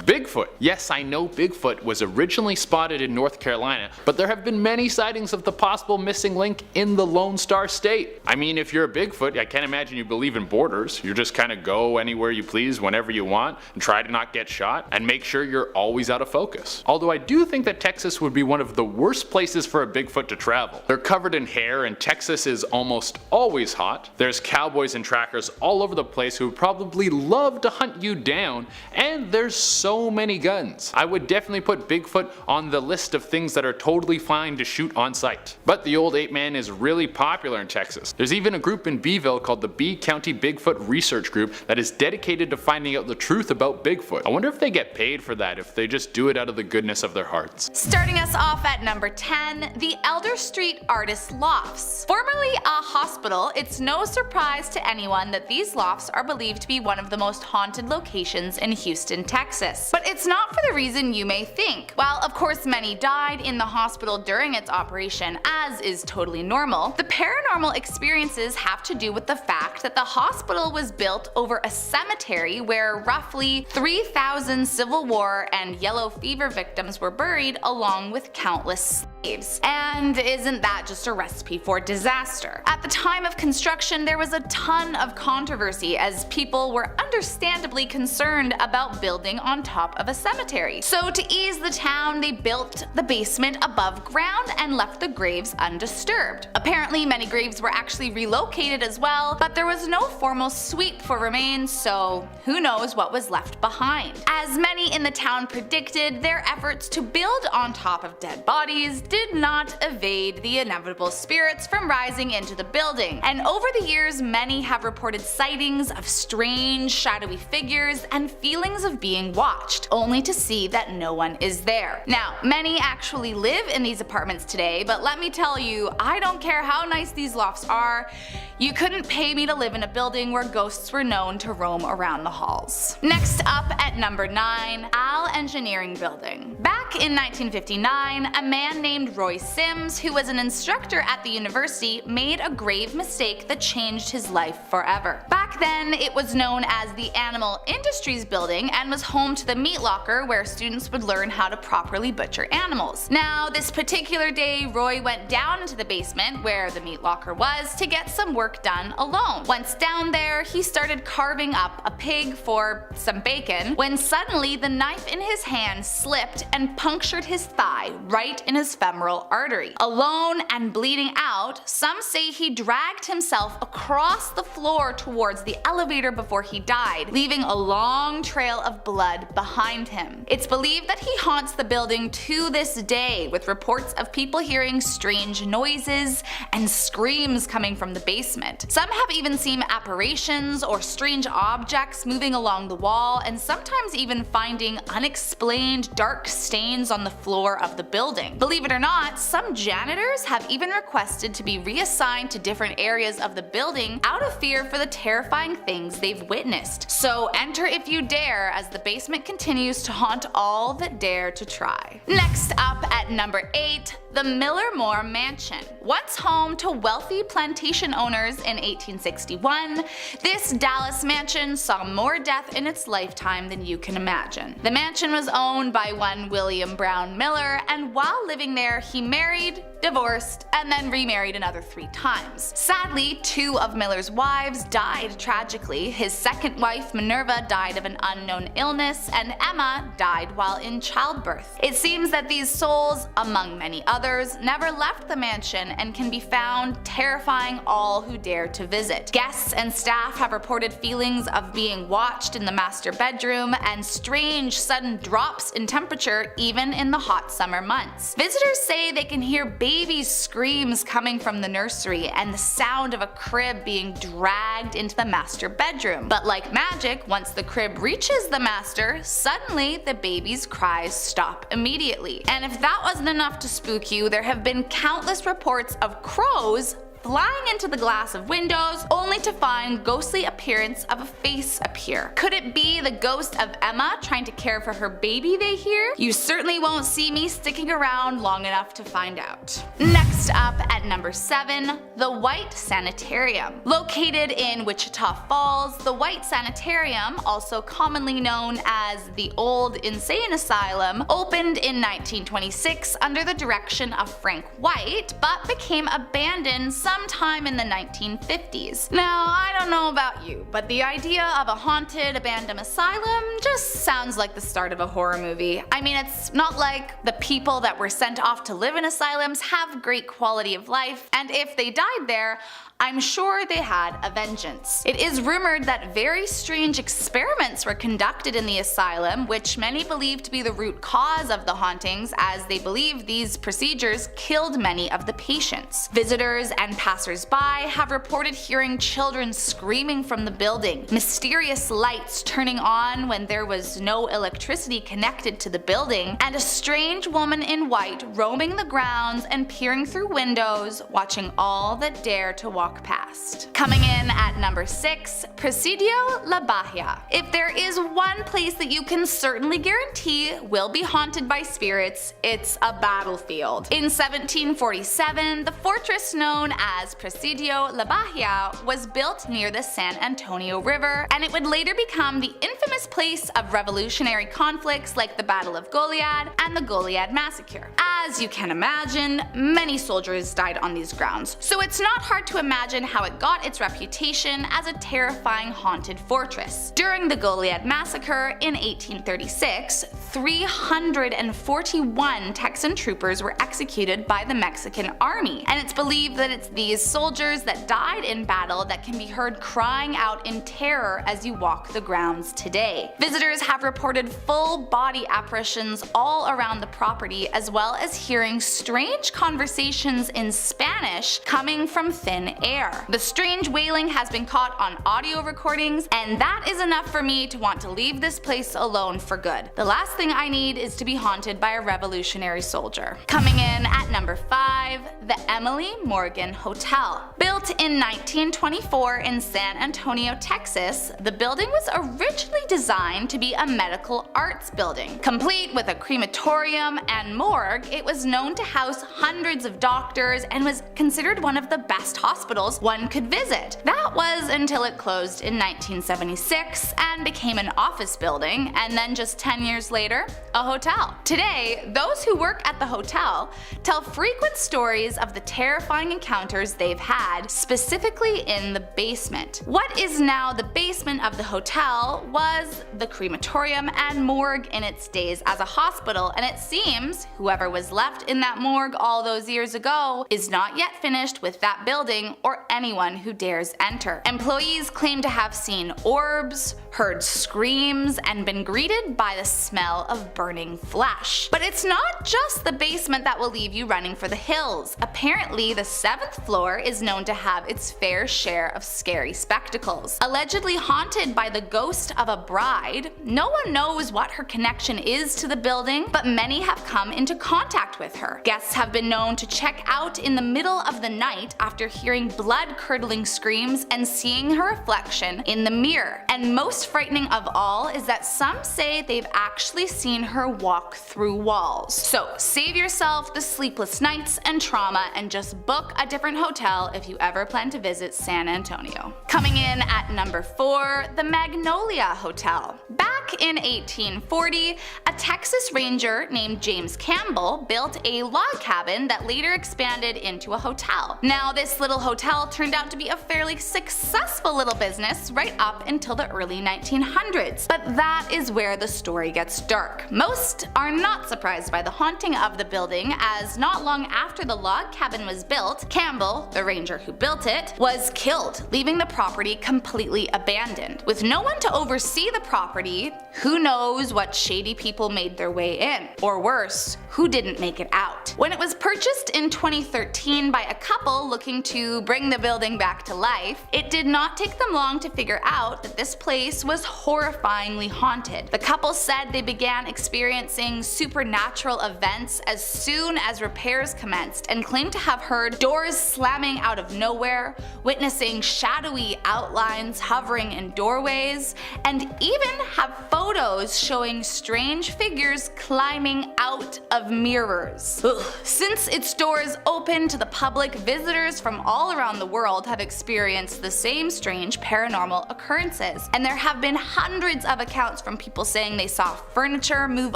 Bigfoot. Yes, I know Bigfoot was originally spotted in North Carolina, but there have been many sightings of the possible missing link in the Lone Star State. I mean, if you're a Bigfoot, I can't imagine you believe in borders. You just kind of go anywhere you please whenever you want and try to not get shot and make sure you're always out of focus. Although I do think that Texas would be one of the worst places for a Bigfoot to travel. They're covered in hair and Texas is almost always hot. There's cowboys and trackers all over the place who would probably love to hunt you down, and there's so many guns. I would definitely put Bigfoot on the list of things that are totally fine to shoot on sight. But the old ape man is really popular in Texas. There's even a group in Beeville called the B County Bigfoot Research Group that is dedicated to finding out the truth about Bigfoot. I wonder if they get paid for that, if they just do it out of the goodness of their hearts. Starting us off at number 10, the Elder Street Artist Lofts. Formerly a hospital, it's no surprise to anyone that these lofts are believed to be one of the most haunted locations in Houston, Texas. But it's not for the reason you may think. While of course many died in the hospital during its operation, as is totally normal, the paranormal experiences have to do with the fact that the hospital was built over a cemetery where roughly 3,000 Civil War and yellow fever victims were buried along with countless slaves. And isn't that just a recipe for disaster? At the time of construction, there was a ton of controversy as people were understandably concerned about building on top of a cemetery. So to ease the town, they built the basement above ground and left the graves undisturbed. Apparently many graves were actually relocated as well, but there was no formal sweep for remains, so who knows what was left behind. As many in the town predicted, their efforts to build on top of dead bodies did not evade the inevitable spirits from rising into the building, and over the years many have reported sightings of strange shadowy figures and feelings of being watched, only to see that no one is there. Now, many actually live in these apartments today, but let me tell you, I don't care how nice these lofts are, you couldn't pay me to live in a building where ghosts were known to roam around the halls. Next up at number 9, Al Engineering Building. Back in 1959, a man named Roy Sims, who was an instructor at the university, made a grave mistake that changed his life forever. Back then, it was known as the Animal Industries Building and was home to the meat locker where students would learn how to properly butcher animals. Now, this particular day, Roy went down into the basement where the meat locker was to get some work done alone. Once down there, he started carving up a pig for some bacon when suddenly the knife in his hand slipped and punctured his thigh right in his femoral femoral artery. Alone and bleeding out, some say he dragged himself across the floor towards the elevator before he died, leaving a long trail of blood behind him. It's believed that he haunts the building to this day, with reports of people hearing strange noises and screams coming from the basement. Some have even seen apparitions or strange objects moving along the wall, and sometimes even finding unexplained dark stains on the floor of the building. Believe it or not, some janitors have even requested to be reassigned to different areas of the building out of fear for the terrifying things they've witnessed. So enter if you dare, as the basement continues to haunt all that dare to try. Next up at number 8, the Millermore Mansion. Once home to wealthy plantation owners in 1861, this Dallas mansion saw more death in its lifetime than you can imagine. The mansion was owned by one William Brown Miller, and while living there, he married, divorced, and then remarried another 3 times. Sadly, 2 of Miller's wives died tragically. His second wife, Minerva, died of an unknown illness, and Emma died while in childbirth. It seems that these souls, among many others, never left the mansion and can be found terrifying all who dare to visit. Guests and staff have reported feelings of being watched in the master bedroom and strange sudden drops in temperature even in the hot summer months. Visitors say they can hear baby screams coming from the nursery and the sound of a crib being dragged into the master bedroom. But like magic, once the crib reaches the master, suddenly the baby's cries stop immediately. And if that wasn't enough to spook you, there have been countless reports of crows flying into the glass of windows, only to find ghostly appearance of a face appear. Could it be the ghost of Emma trying to care for her baby they hear? You certainly won't see me sticking around long enough to find out. Next up at number 7, the White Sanitarium. Located in Wichita Falls, the White Sanitarium, also commonly known as the Old Insane Asylum, opened in 1926 under the direction of Frank White, but became abandoned sometime in the 1950s. Now, I don't know about you, but the idea of a haunted abandoned asylum just sounds like the start of a horror movie. I mean, it's not like the people that were sent off to live in asylums have great quality of life, and if they died there, I'm sure they had a vengeance. It is rumored that very strange experiments were conducted in the asylum, which many believe to be the root cause of the hauntings, as they believe these procedures killed many of the patients. Visitors and passers-by have reported hearing children screaming from the building, mysterious lights turning on when there was no electricity connected to the building, and a strange woman in white roaming the grounds and peering through windows, watching all that dare to walk past. Coming in at number 6, Presidio La Bahia. If there is one place that you can certainly guarantee will be haunted by spirits, it's a battlefield. In 1747, the fortress known as Presidio La Bahia was built near the San Antonio River, and it would later become the infamous place of revolutionary conflicts like the Battle of Goliad and the Goliad Massacre. As you can imagine, many soldiers died on these grounds, so it's not hard to imagine how it got its reputation as a terrifying haunted fortress. During the Goliad Massacre in 1836, 341 Texan troopers were executed by the Mexican army, and it's believed that it's these soldiers that died in battle that can be heard crying out in terror as you walk the grounds today. Visitors have reported full body apparitions all around the property, as well as hearing strange conversations in Spanish coming from thin air. The strange wailing has been caught on audio recordings, and that is enough for me to want to leave this place alone for good. The last thing I need is to be haunted by a revolutionary soldier. Coming in at number 5, the Emily Morgan Hotel. Built in 1924 in San Antonio, Texas, the building was originally designed to be a medical arts building. Complete with a crematorium and morgue, it was known to house hundreds of doctors and was considered one of the best hospitals one could visit. That was until it closed in 1976 and became an office building, and then just 10 years later, a hotel. Today, those who work at the hotel tell frequent stories of the terrifying encounters encounters they've had, specifically in the basement. What is now the basement of the hotel was the crematorium and morgue in its days as a hospital, and it seems whoever was left in that morgue all those years ago is not yet finished with that building or anyone who dares enter. Employees claim to have seen orbs, heard screams, and been greeted by the smell of burning flesh. But it's not just the basement that will leave you running for the hills. Apparently, the 7th floor is known to have its fair share of scary spectacles. Allegedly haunted by the ghost of a bride, no one knows what her connection is to the building, but many have come into contact with her. Guests have been known to check out in the middle of the night after hearing blood-curdling screams and seeing her reflection in the mirror. And most frightening of all is that some say they've actually seen her walk through walls. So save yourself the sleepless nights and trauma and just book a different hotel if you ever plan to visit San Antonio. Coming in at number 4, the Magnolia Hotel. Back in 1840, a Texas Ranger named James Campbell built a log cabin that later expanded into a hotel. Now this little hotel turned out to be a fairly successful little business right up until the early 1900s, but that is where the story gets dark. Most are not surprised by the haunting of the building, as not long after the log cabin was built, Campbell, the ranger who built it, was killed, leaving the property completely abandoned. With no one to oversee the property, who knows what shady people made their way in, or worse, who didn't make it out. When it was purchased in 2013 by a couple looking to bring the building back to life, it did not take them long to figure out that this place was horrifyingly haunted. The couple said they began experiencing supernatural events as soon as repairs commenced, and claimed to have heard doors slamming out of nowhere, witnessing shadowy outlines hovering in doorways, and even have photos showing strange figures climbing out of mirrors. Ugh. Since its doors opened to the public, visitors from all around the world have experienced the same strange paranormal occurrences, and there have been hundreds of accounts from people saying they saw furniture move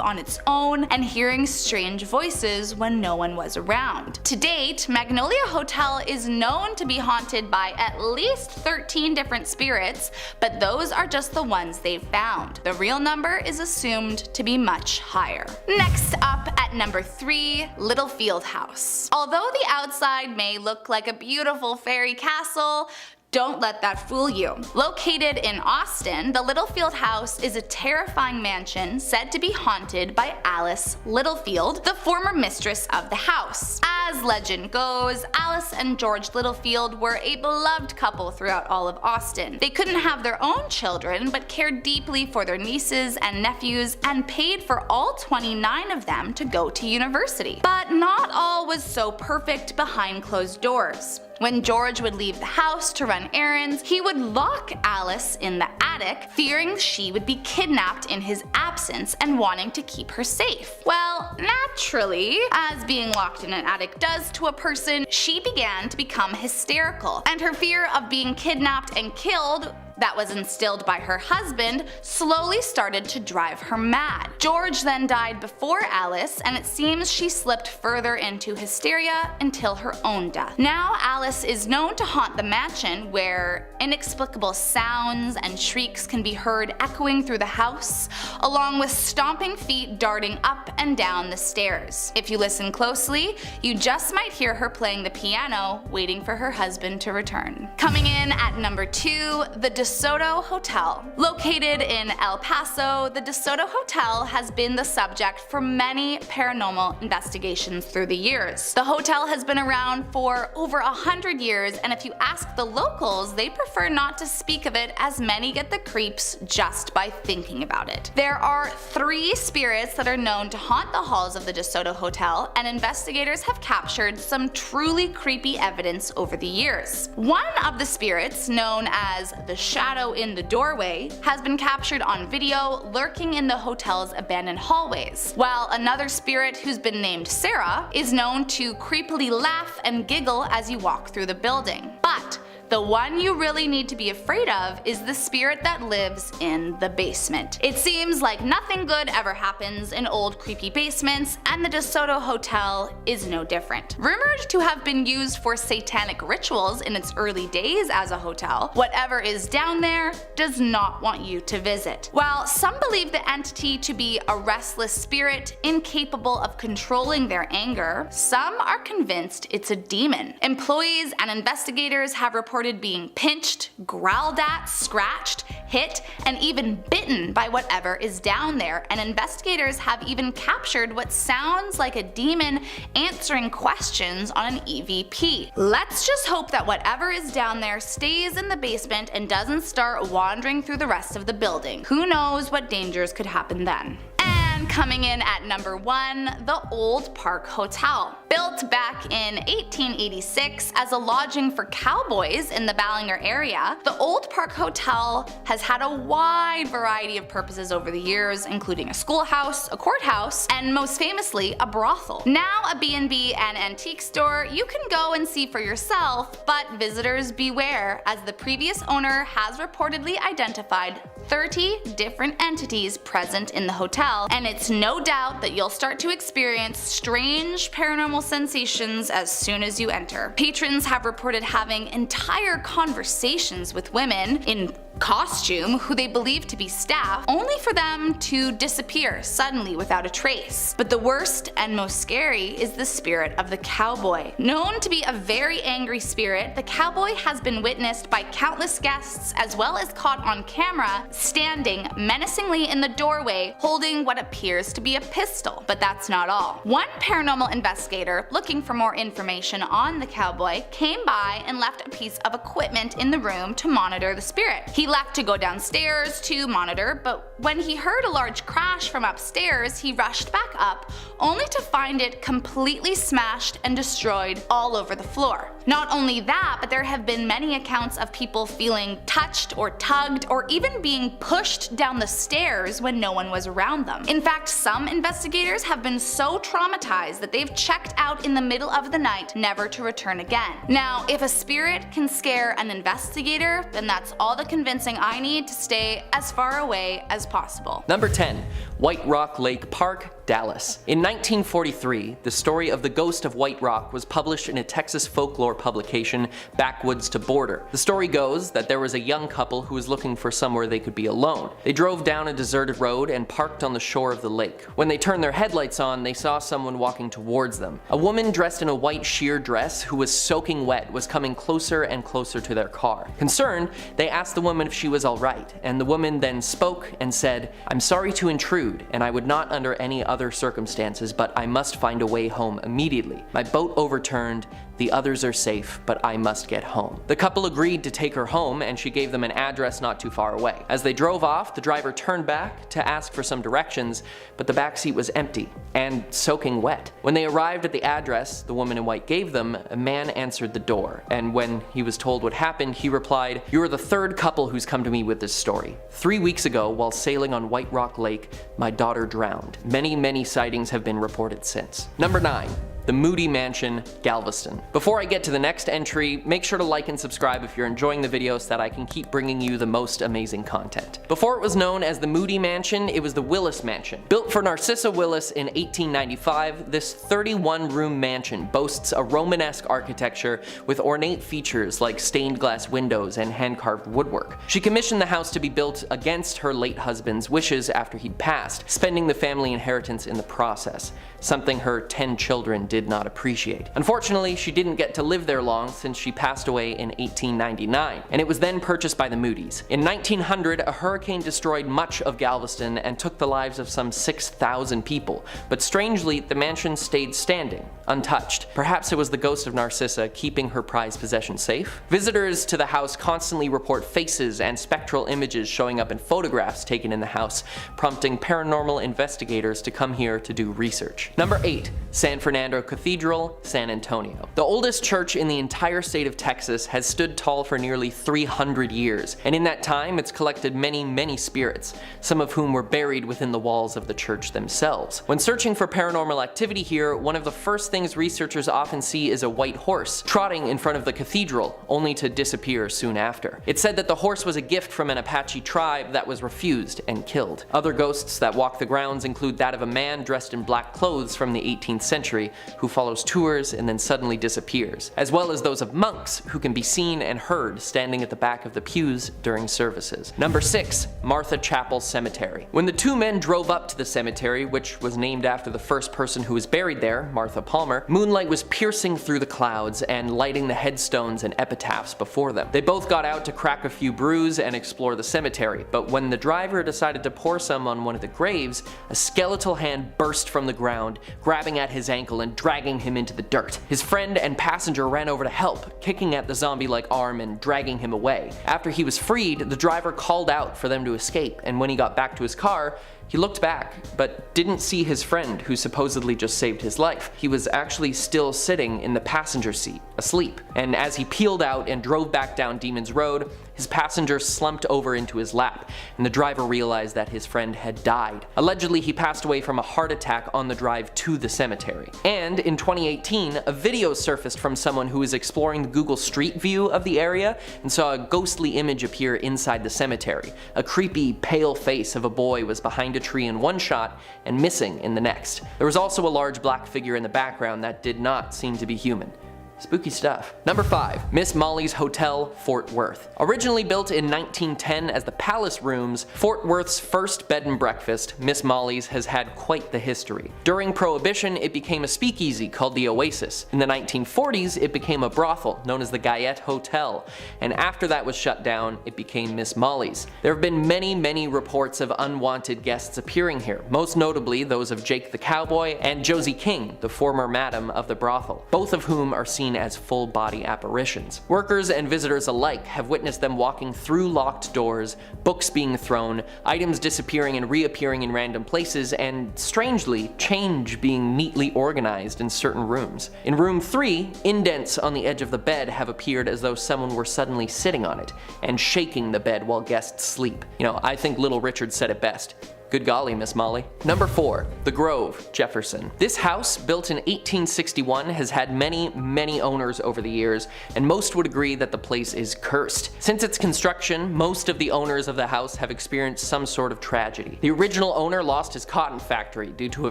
on its own and hearing strange voices when no one was around. To date, Magnolia Hotel is known to be haunted by at least 13 different spirits, but those are just the ones they've found. The real number is assumed to be much higher. Next up at number 3, Littlefield House. Although the outside may look like a beautiful fairy castle, don't let that fool you. Located in Austin, the Littlefield House is a terrifying mansion said to be haunted by Alice Littlefield, the former mistress of the house. As legend goes, Alice and George Littlefield were a beloved couple throughout all of Austin. They couldn't have their own children, but cared deeply for their nieces and nephews and paid for all 29 of them to go to university. But not all was so perfect behind closed doors. When George would leave the house to run errands, he would lock Alice in the attic, fearing she would be kidnapped in his absence and wanting to keep her safe. Well, naturally, as being locked in an attic does to a person, she began to become hysterical, and her fear of being kidnapped and killed that was instilled by her husband slowly started to drive her mad. George then died before Alice, and it seems she slipped further into hysteria until her own death. Now Alice is known to haunt the mansion, where inexplicable sounds and shrieks can be heard echoing through the house, along with stomping feet darting up and down the stairs. If you listen closely, you just might hear her playing the piano, waiting for her husband to return. Coming in at number 2, the DeSoto Hotel. Located in El Paso, the DeSoto Hotel has been the subject for many paranormal investigations through the years. The hotel has been around for over 100 years, and if you ask the locals, they prefer not to speak of it, as many get the creeps just by thinking about it. There are 3 spirits that are known to haunt the halls of the DeSoto Hotel, and investigators have captured some truly creepy evidence over the years. One of the spirits, known as the shadow in the doorway, has been captured on video lurking in the hotel's abandoned hallways, while another spirit, who's been named Sarah, is known to creepily laugh and giggle as you walk through the building. But The one you really need to be afraid of is the spirit that lives in the basement. It seems like nothing good ever happens in old creepy basements, and the DeSoto Hotel is no different. Rumored to have been used for satanic rituals in its early days as a hotel, whatever is down there does not want you to visit. While some believe the entity to be a restless spirit incapable of controlling their anger, some are convinced it's a demon. Employees and investigators have reported being pinched, growled at, scratched, hit, and even bitten by whatever is down there, and investigators have even captured what sounds like a demon answering questions on an EVP. Let's just hope that whatever is down there stays in the basement and doesn't start wandering through the rest of the building. Who knows what dangers could happen then. And coming in at number 1, the Old Park Hotel. Built back in 1886 as a lodging for cowboys in the Ballinger area, the Old Park Hotel has had a wide variety of purposes over the years, including a schoolhouse, a courthouse, and most famously, a brothel. Now a B&B and antique store you can go and see for yourself, but visitors beware, as the previous owner has reportedly identified 30 different entities present in the hotel, and it's no doubt that you'll start to experience strange paranormal sensations as soon as you enter. Patrons have reported having entire conversations with women in costume who they believe to be staff, only for them to disappear suddenly without a trace. But the worst and most scary is the spirit of the cowboy. Known to be a very angry spirit, the cowboy has been witnessed by countless guests as well as caught on camera standing menacingly in the doorway holding what appears to be a pistol. But that's not all. One paranormal investigator looking for more information on the cowboy came by and left a piece of equipment in the room to monitor the spirit. He left to go downstairs to monitor, but when he heard a large crash from upstairs, he rushed back up, only to find it completely smashed and destroyed all over the floor. Not only that, but there have been many accounts of people feeling touched or tugged or even being pushed down the stairs when no one was around them. In fact, some investigators have been so traumatized that they've checked out in the middle of the night, never to return again. Now, if a spirit can scare an investigator, then that's all the convincing I need to stay as far away as possible. Number 10. White Rock Lake Park, Dallas. In 1943, the story of the ghost of White Rock was published in a Texas folklore publication, Backwoods to Border. The story goes that there was a young couple who was looking for somewhere they could be alone. They drove down a deserted road and parked on the shore of the lake. When they turned their headlights on, they saw someone walking towards them. A woman dressed in a white sheer dress who was soaking wet was coming closer and closer to their car. Concerned, they asked the woman if she was alright, and the woman then spoke and said, "I'm sorry to intrude, and I would not under any other circumstances, but I must find a way home immediately. My boat overturned, the others are safe, but I must get home." The couple agreed to take her home, and she gave them an address not too far away. As they drove off, the driver turned back to ask for some directions, but the backseat was empty and soaking wet. When they arrived at the address the woman in white gave them, a man answered the door, and when he was told what happened, he replied, "You are the third couple who's come to me with this story. 3 weeks ago, while sailing on White Rock Lake, my daughter drowned. Many sightings have been reported since." Number 9. The Moody Mansion, Galveston. Before I get to the next entry, make sure to like and subscribe if you're enjoying the video so that I can keep bringing you the most amazing content. Before it was known as the Moody Mansion, it was the Willis Mansion. Built for Narcissa Willis in 1895, this 31-room mansion boasts a Romanesque architecture with ornate features like stained glass windows and hand-carved woodwork. She commissioned the house to be built against her late husband's wishes after he'd passed, spending the family inheritance in the process, something her 10 children did not appreciate. Unfortunately, she didn't get to live there long since she passed away in 1899, and it was then purchased by the Moodys. In 1900, a hurricane destroyed much of Galveston and took the lives of some 6,000 people, but strangely, the mansion stayed standing, untouched. Perhaps it was the ghost of Narcissa keeping her prized possession safe? Visitors to the house constantly report faces and spectral images showing up in photographs taken in the house, prompting paranormal investigators to come here to do research. church. Number 8. San Fernando Cathedral, San Antonio. The oldest church in the entire state of Texas has stood tall for nearly 300 years, and in that time it's collected many spirits, some of whom were buried within the walls of the church themselves. When searching for paranormal activity here, one of the first things researchers often see is a white horse trotting in front of the cathedral, only to disappear soon after. It's said that the horse was a gift from an Apache tribe that was refused and killed. Other ghosts that walk the grounds include that of a man dressed in black clothes from the 18th century who follows tours and then suddenly disappears, as well as those of monks who can be seen and heard standing at the back of the pews during services. Number 6. Martha Chapel Cemetery. When the two men drove up to the cemetery, which was named after the first person who was buried there, Martha Palmer, moonlight was piercing through the clouds and lighting the headstones and epitaphs before them. They both got out to crack a few brews and explore the cemetery, but when the driver decided to pour some on one of the graves, a skeletal hand burst from the ground, grabbing at his ankle and dragging him into the dirt. His friend and passenger ran over to help, kicking at the zombie-like arm and dragging him away. After he was freed, the driver called out for them to escape, and when he got back to his car, he looked back, but didn't see his friend who supposedly just saved his life. He was actually still sitting in the passenger seat, asleep. And as he peeled out and drove back down Demon's Road, his passenger slumped over into his lap, and the driver realized that his friend had died. Allegedly, he passed away from a heart attack on the drive to the cemetery. And in 2018, a video surfaced from someone who was exploring the Google Street View of the area and saw a ghostly image appear inside the cemetery. A creepy, pale face of a boy was behind a tree in one shot and missing in the next. There was also a large black figure in the background that did not seem to be human. Spooky stuff. Number 5. Miss Molly's Hotel, Fort Worth. Originally built in 1910 as the Palace Rooms, Fort Worth's first bed and breakfast, Miss Molly's, has had quite the history. During Prohibition, it became a speakeasy called the Oasis. In the 1940s, it became a brothel known as the Guyette Hotel, and after that was shut down, it became Miss Molly's. There have been many reports of unwanted guests appearing here, most notably those of Jake the Cowboy and Josie King, the former madam of the brothel, both of whom are seen as full-body apparitions. Workers and visitors alike have witnessed them walking through locked doors, books being thrown, items disappearing and reappearing in random places, and strangely, change being neatly organized in certain rooms. In room 3, indents on the edge of the bed have appeared as though someone were suddenly sitting on it and shaking the bed while guests sleep. You know, I think Little Richard said it best. Good golly, Miss Molly. Number 4. The Grove, Jefferson. This house, built in 1861, has had many owners over the years, and most would agree that the place is cursed. Since its construction, most of the owners of the house have experienced some sort of tragedy. The original owner lost his cotton factory due to a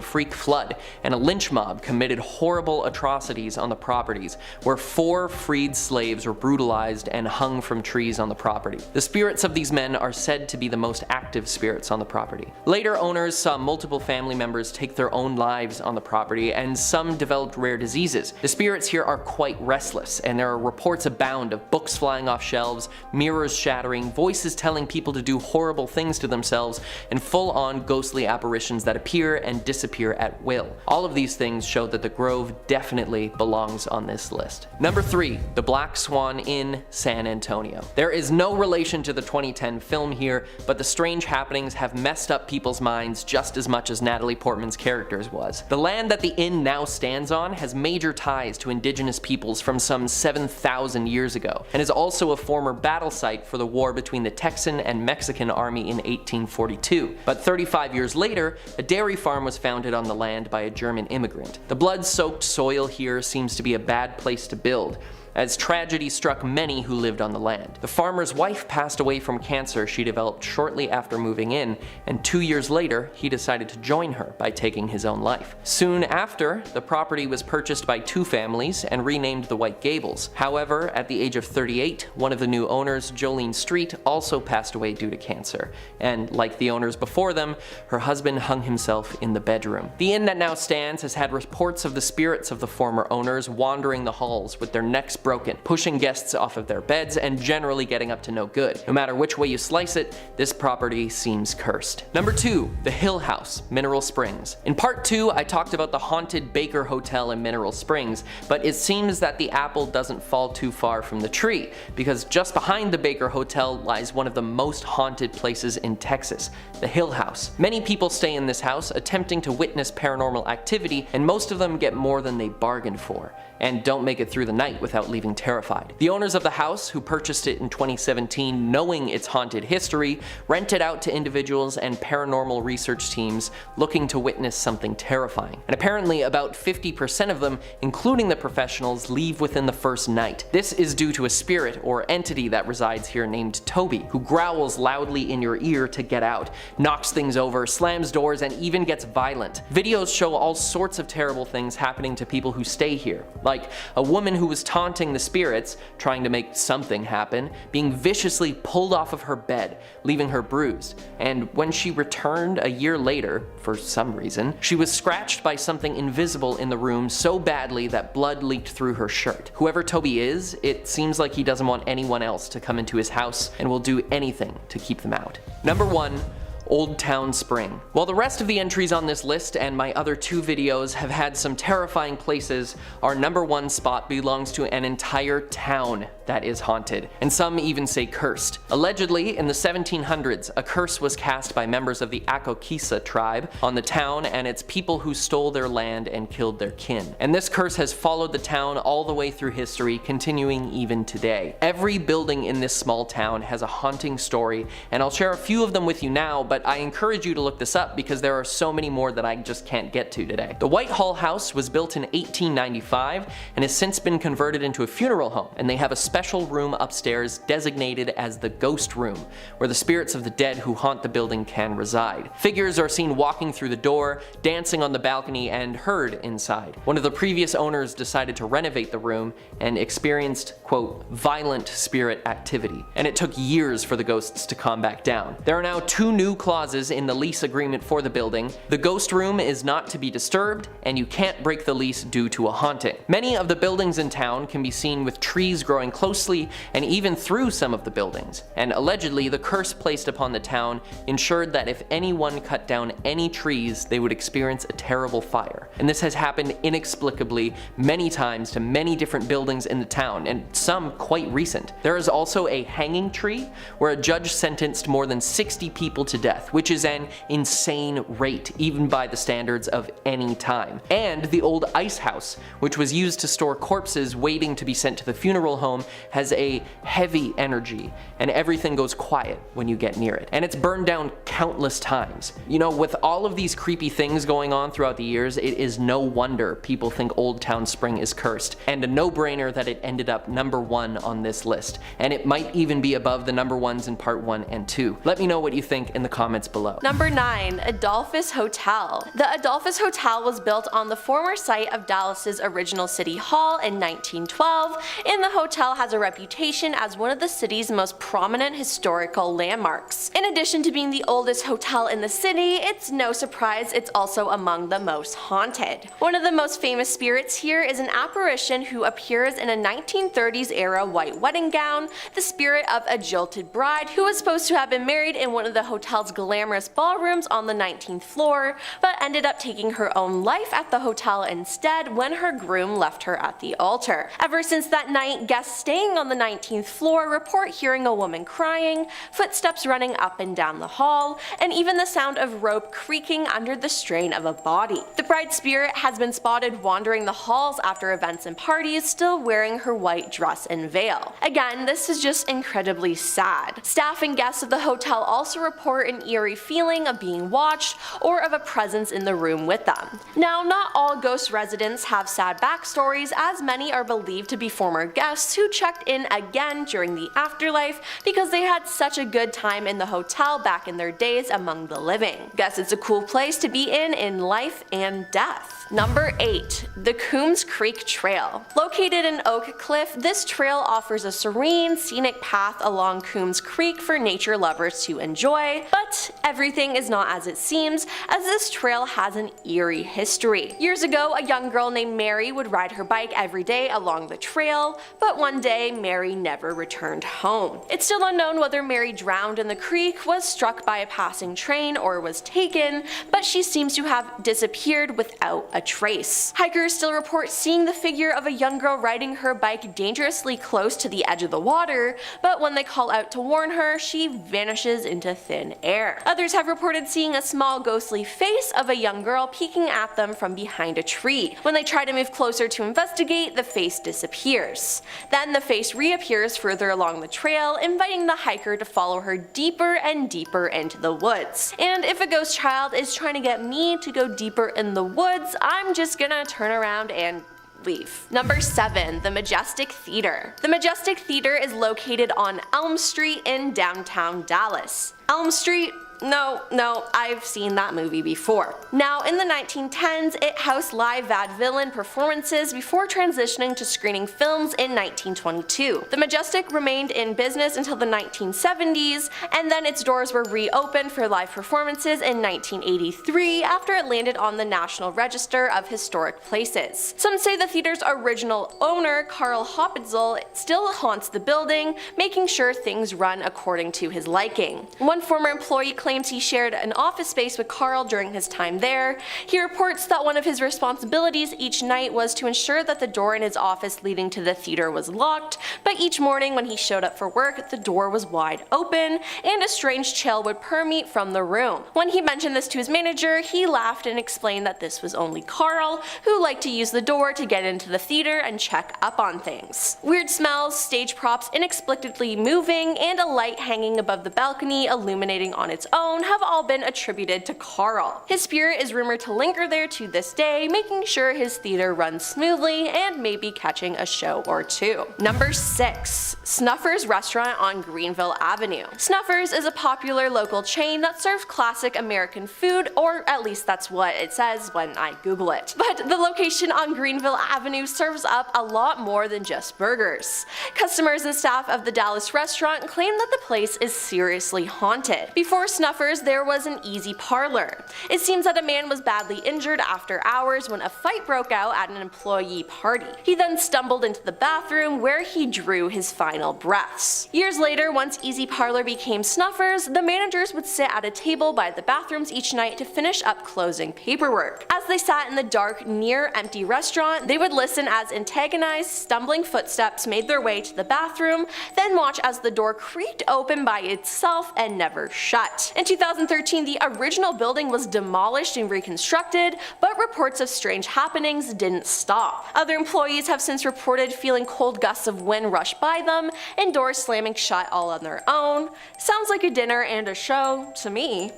freak flood, and a lynch mob committed horrible atrocities on the properties, where 4 freed slaves were brutalized and hung from trees on the property. The spirits of these men are said to be the most active spirits on the property. Later owners saw multiple family members take their own lives on the property, and some developed rare diseases. The spirits here are quite restless, and there are reports abound of books flying off shelves, mirrors shattering, voices telling people to do horrible things to themselves, and full-on ghostly apparitions that appear and disappear at will. All of these things show that the Grove definitely belongs on this list. Number 3. The Black Swan Inn, San Antonio. There is no relation to the 2010 film here, but the strange happenings have messed up people's minds just as much as Natalie Portman's characters was. The land that the inn now stands on has major ties to indigenous peoples from some 7,000 years ago, and is also a former battle site for the war between the Texan and Mexican army in 1842. But 35 years later, a dairy farm was founded on the land by a German immigrant. The blood-soaked soil here seems to be a bad place to build, as tragedy struck many who lived on the land. The farmer's wife passed away from cancer she developed shortly after moving in, and 2 years later, he decided to join her by taking his own life. Soon after, the property was purchased by 2 families and renamed the White Gables. However, at the age of 38, one of the new owners, Jolene Street, also passed away due to cancer, and like the owners before them, her husband hung himself in the bedroom. The inn that now stands has had reports of the spirits of the former owners wandering the halls with their necks broken, pushing guests off of their beds and generally getting up to no good. No matter which way you slice it, this property seems cursed. Number 2, the Hill House, Mineral Springs. In part 2, I talked about the haunted Baker Hotel in Mineral Springs, but it seems that the apple doesn't fall too far from the tree, because just behind the Baker Hotel lies one of the most haunted places in Texas, the Hill House. Many people stay in this house attempting to witness paranormal activity, and most of them get more than they bargained for, and don't make it through the night without leaving terrified. The owners of the house, who purchased it in 2017 knowing its haunted history, rent it out to individuals and paranormal research teams looking to witness something terrifying. And apparently about 50% of them, including the professionals, leave within the first night. This is due to a spirit or entity that resides here named Toby, who growls loudly in your ear to get out, knocks things over, slams doors, and even gets violent. Videos show all sorts of terrible things happening to people who stay here, like a woman who was taunting the spirits, trying to make something happen, being viciously pulled off of her bed, leaving her bruised. And when she returned a year later, for some reason, she was scratched by something invisible in the room so badly that blood leaked through her shirt. Whoever Toby is, it seems like he doesn't want anyone else to come into his house and will do anything to keep them out. Number 1, Old Town Spring. While the rest of the entries on this list and my other 2 videos have had some terrifying places, our number 1 spot belongs to an entire town that is haunted, and some even say cursed. Allegedly, in the 1700s, a curse was cast by members of the Akokisa tribe on the town and its people who stole their land and killed their kin. And this curse has followed the town all the way through history, continuing even today. Every building in this small town has a haunting story, and I'll share a few of them with you now, but I encourage you to look this up because there are so many more that I just can't get to today. The Whitehall House was built in 1895 and has since been converted into a funeral home, and they have a special room upstairs designated as the Ghost Room, where the spirits of the dead who haunt the building can reside. Figures are seen walking through the door, dancing on the balcony, and heard inside. One of the previous owners decided to renovate the room and experienced, quote, violent spirit activity, and it took years for the ghosts to calm back down. There are now 2 new clauses in the lease agreement for the building. The Ghost Room is not to be disturbed, and you can't break the lease due to a haunting. Many of the buildings in town can be seen with trees growing closely and even through some of the buildings, and allegedly the curse placed upon the town ensured that if anyone cut down any trees, they would experience a terrible fire. And this has happened inexplicably many times to many different buildings in the town, and some quite recent. There is also a hanging tree where a judge sentenced more than 60 people to death, which is an insane rate even by the standards of any time. And the old ice house, which was used to store corpses waiting to be sent to the funeral home, has a heavy energy, and everything goes quiet when you get near it. And it's burned down countless times. You know, with all of these creepy things going on throughout the years, it is no wonder people think Old Town Spring is cursed, and a no-brainer that it ended up number 1 on this list, and it might even be above the number 1s in part 1 and 2. Let me know what you think in the comments below. Number 9, Adolphus Hotel. The Adolphus Hotel was built on the former site of Dallas's original city hall in 1912, and the hotel has a reputation as one of the city's most prominent historical landmarks. In addition to being the oldest hotel in the city, it's no surprise it's also among the most haunted. One of the most famous spirits here is an apparition who appears in a 1930s era white wedding gown, the spirit of a jilted bride who was supposed to have been married in one of the hotel's glamorous ballrooms on the 19th floor, but ended up taking her own life at the hotel instead when her groom left her at the altar. Ever since that night, guests staying on the 19th floor report hearing a woman crying, footsteps running up and down the hall, and even the sound of rope creaking under the strain of a body. The bride spirit has been spotted wandering the halls after events and parties, still wearing her white dress and veil. Again, this is just incredibly sad. Staff and guests of the hotel also report an eerie feeling of being watched or of a presence in the room with them. Now, not all ghost residents have sad backstories, as many are believed to be former guests who checked in again during the afterlife because they had such a good time in the hotel back in their days among the living. Guess it's a cool place to be in life and death. Number 8. The Coombs Creek Trail. Located in Oak Cliff, this trail offers a serene, scenic path along Coombs Creek for nature lovers to enjoy, but everything is not as it seems, as this trail has an eerie history. Years ago, a young girl named Mary would ride her bike every day along the trail, but one day Mary never returned home. It's still unknown whether Mary drowned in the creek, was struck by a passing train, or was taken, but she seems to have disappeared without a trace. Hikers still report seeing the figure of a young girl riding her bike dangerously close to the edge of the water, but when they call out to warn her, she vanishes into thin air. Others have reported seeing a small ghostly face of a young girl peeking at them from behind a tree. When they try to move closer to investigate, the face disappears. Then the face reappears further along the trail, inviting the hiker to follow her deeper and deeper into the woods. And if a ghost child is trying to get me to go deeper in the woods, I'm just gonna turn around and leave. Number 7. The Majestic Theater. The Majestic Theater is located on Elm Street in downtown Dallas. Elm Street? No, I've seen that movie before. Now, in the 1910s, it housed live vaudevillian performances before transitioning to screening films in 1922. The Majestic remained in business until the 1970s, and then its doors were reopened for live performances in 1983 after it landed on the National Register of Historic Places. Some say the theater's original owner, Carl Hopitzel, still haunts the building, making sure things run according to his liking. One former employee claims he shared an office space with Carl during his time there. He reports that one of his responsibilities each night was to ensure that the door in his office leading to the theater was locked, but each morning when he showed up for work, the door was wide open, and a strange chill would permeate from the room. When he mentioned this to his manager, he laughed and explained that this was only Carl, who liked to use the door to get into the theater and check up on things. Weird smells, stage props inexplicably moving, and a light hanging above the balcony illuminating on its own have all been attributed to Carl. His spirit is rumored to linger there to this day, making sure his theater runs smoothly and maybe catching a show or two. Number 6. Snuffers Restaurant on Greenville Avenue. Snuffers is a popular local chain that serves classic American food, or at least that's what it says when I Google it. But the location on Greenville Avenue serves up a lot more than just burgers. Customers and staff of the Dallas restaurant claim that the place is seriously haunted. Before Snuffers, there was an Easy Parlor. It seems that a man was badly injured after hours when a fight broke out at an employee party. He then stumbled into the bathroom where he drew his final breaths. Years later, once Easy Parlor became Snuffers, the managers would sit at a table by the bathrooms each night to finish up closing paperwork. As they sat in the dark, near empty restaurant, they would listen as antagonized, stumbling footsteps made their way to the bathroom, then watch as the door creaked open by itself and never shut. In 2013, the original building was demolished and reconstructed, but reports of strange happenings didn't stop. Other employees have since reported feeling cold gusts of wind rush by them and doors slamming shut all on their own. Sounds like a dinner and a show to me.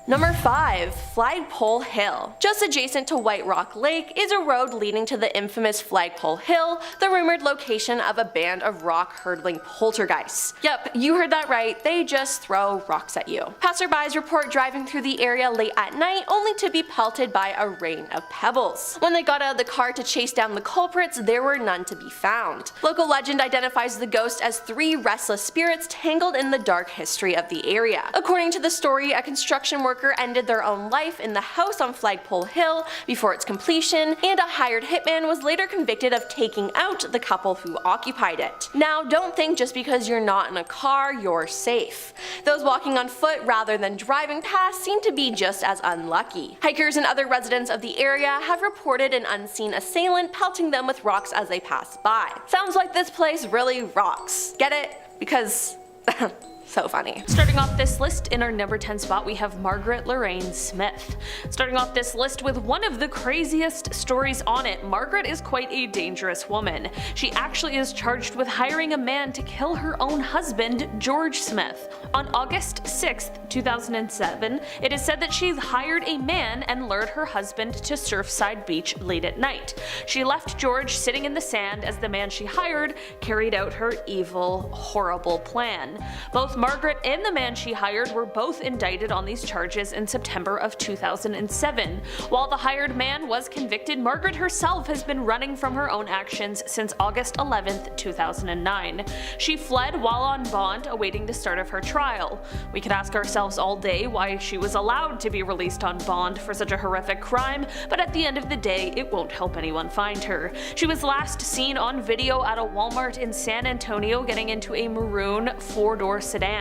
Number 5. Flagpole Hill. Just adjacent to White Rock Lake is a road leading to the infamous Flagpole Hill, the rumored location of a band of rock-hurdling poltergeists. Yep, you heard that right, they just throw rocks at you. Passerbys report driving through the area late at night only to be pelted by a rain of pebbles. When they got out of the car to chase down the culprits, there were none to be found. Local legend identifies the ghost as 3 restless spirits tangled in the dark history of the area. According to the story, a construction worker ended their own life in the house on Flagpole Hill before its completion, and a hired hitman was later convicted of taking out the couple who occupied it. Now, don't think just because you're not in a car, you're safe. Those walking on foot rather than driving past seem to be just as unlucky. Hikers and other residents of the area have reported an unseen assailant pelting them with rocks as they pass by. Sounds like this place really rocks. Get it? Because so funny. Starting off this list, in our number 10 spot we have Margaret Lorraine Smith. Starting off this list with one of the craziest stories on it, Margaret is quite a dangerous woman. She actually is charged with hiring a man to kill her own husband, George Smith. On August 6th, 2007, it is said that she hired a man and lured her husband to Surfside Beach late at night. She left George sitting in the sand as the man she hired carried out her evil, horrible plan. Both Margaret and the man she hired were both indicted on these charges in September of 2007. While the hired man was convicted, Margaret herself has been running from her own actions since August 11th, 2009. She fled while on bond, awaiting the start of her trial. We could ask ourselves all day why she was allowed to be released on bond for such a horrific crime, but at the end of the day, it won't help anyone find her. She was last seen on video at a Walmart in San Antonio getting into a maroon 4-door sedan.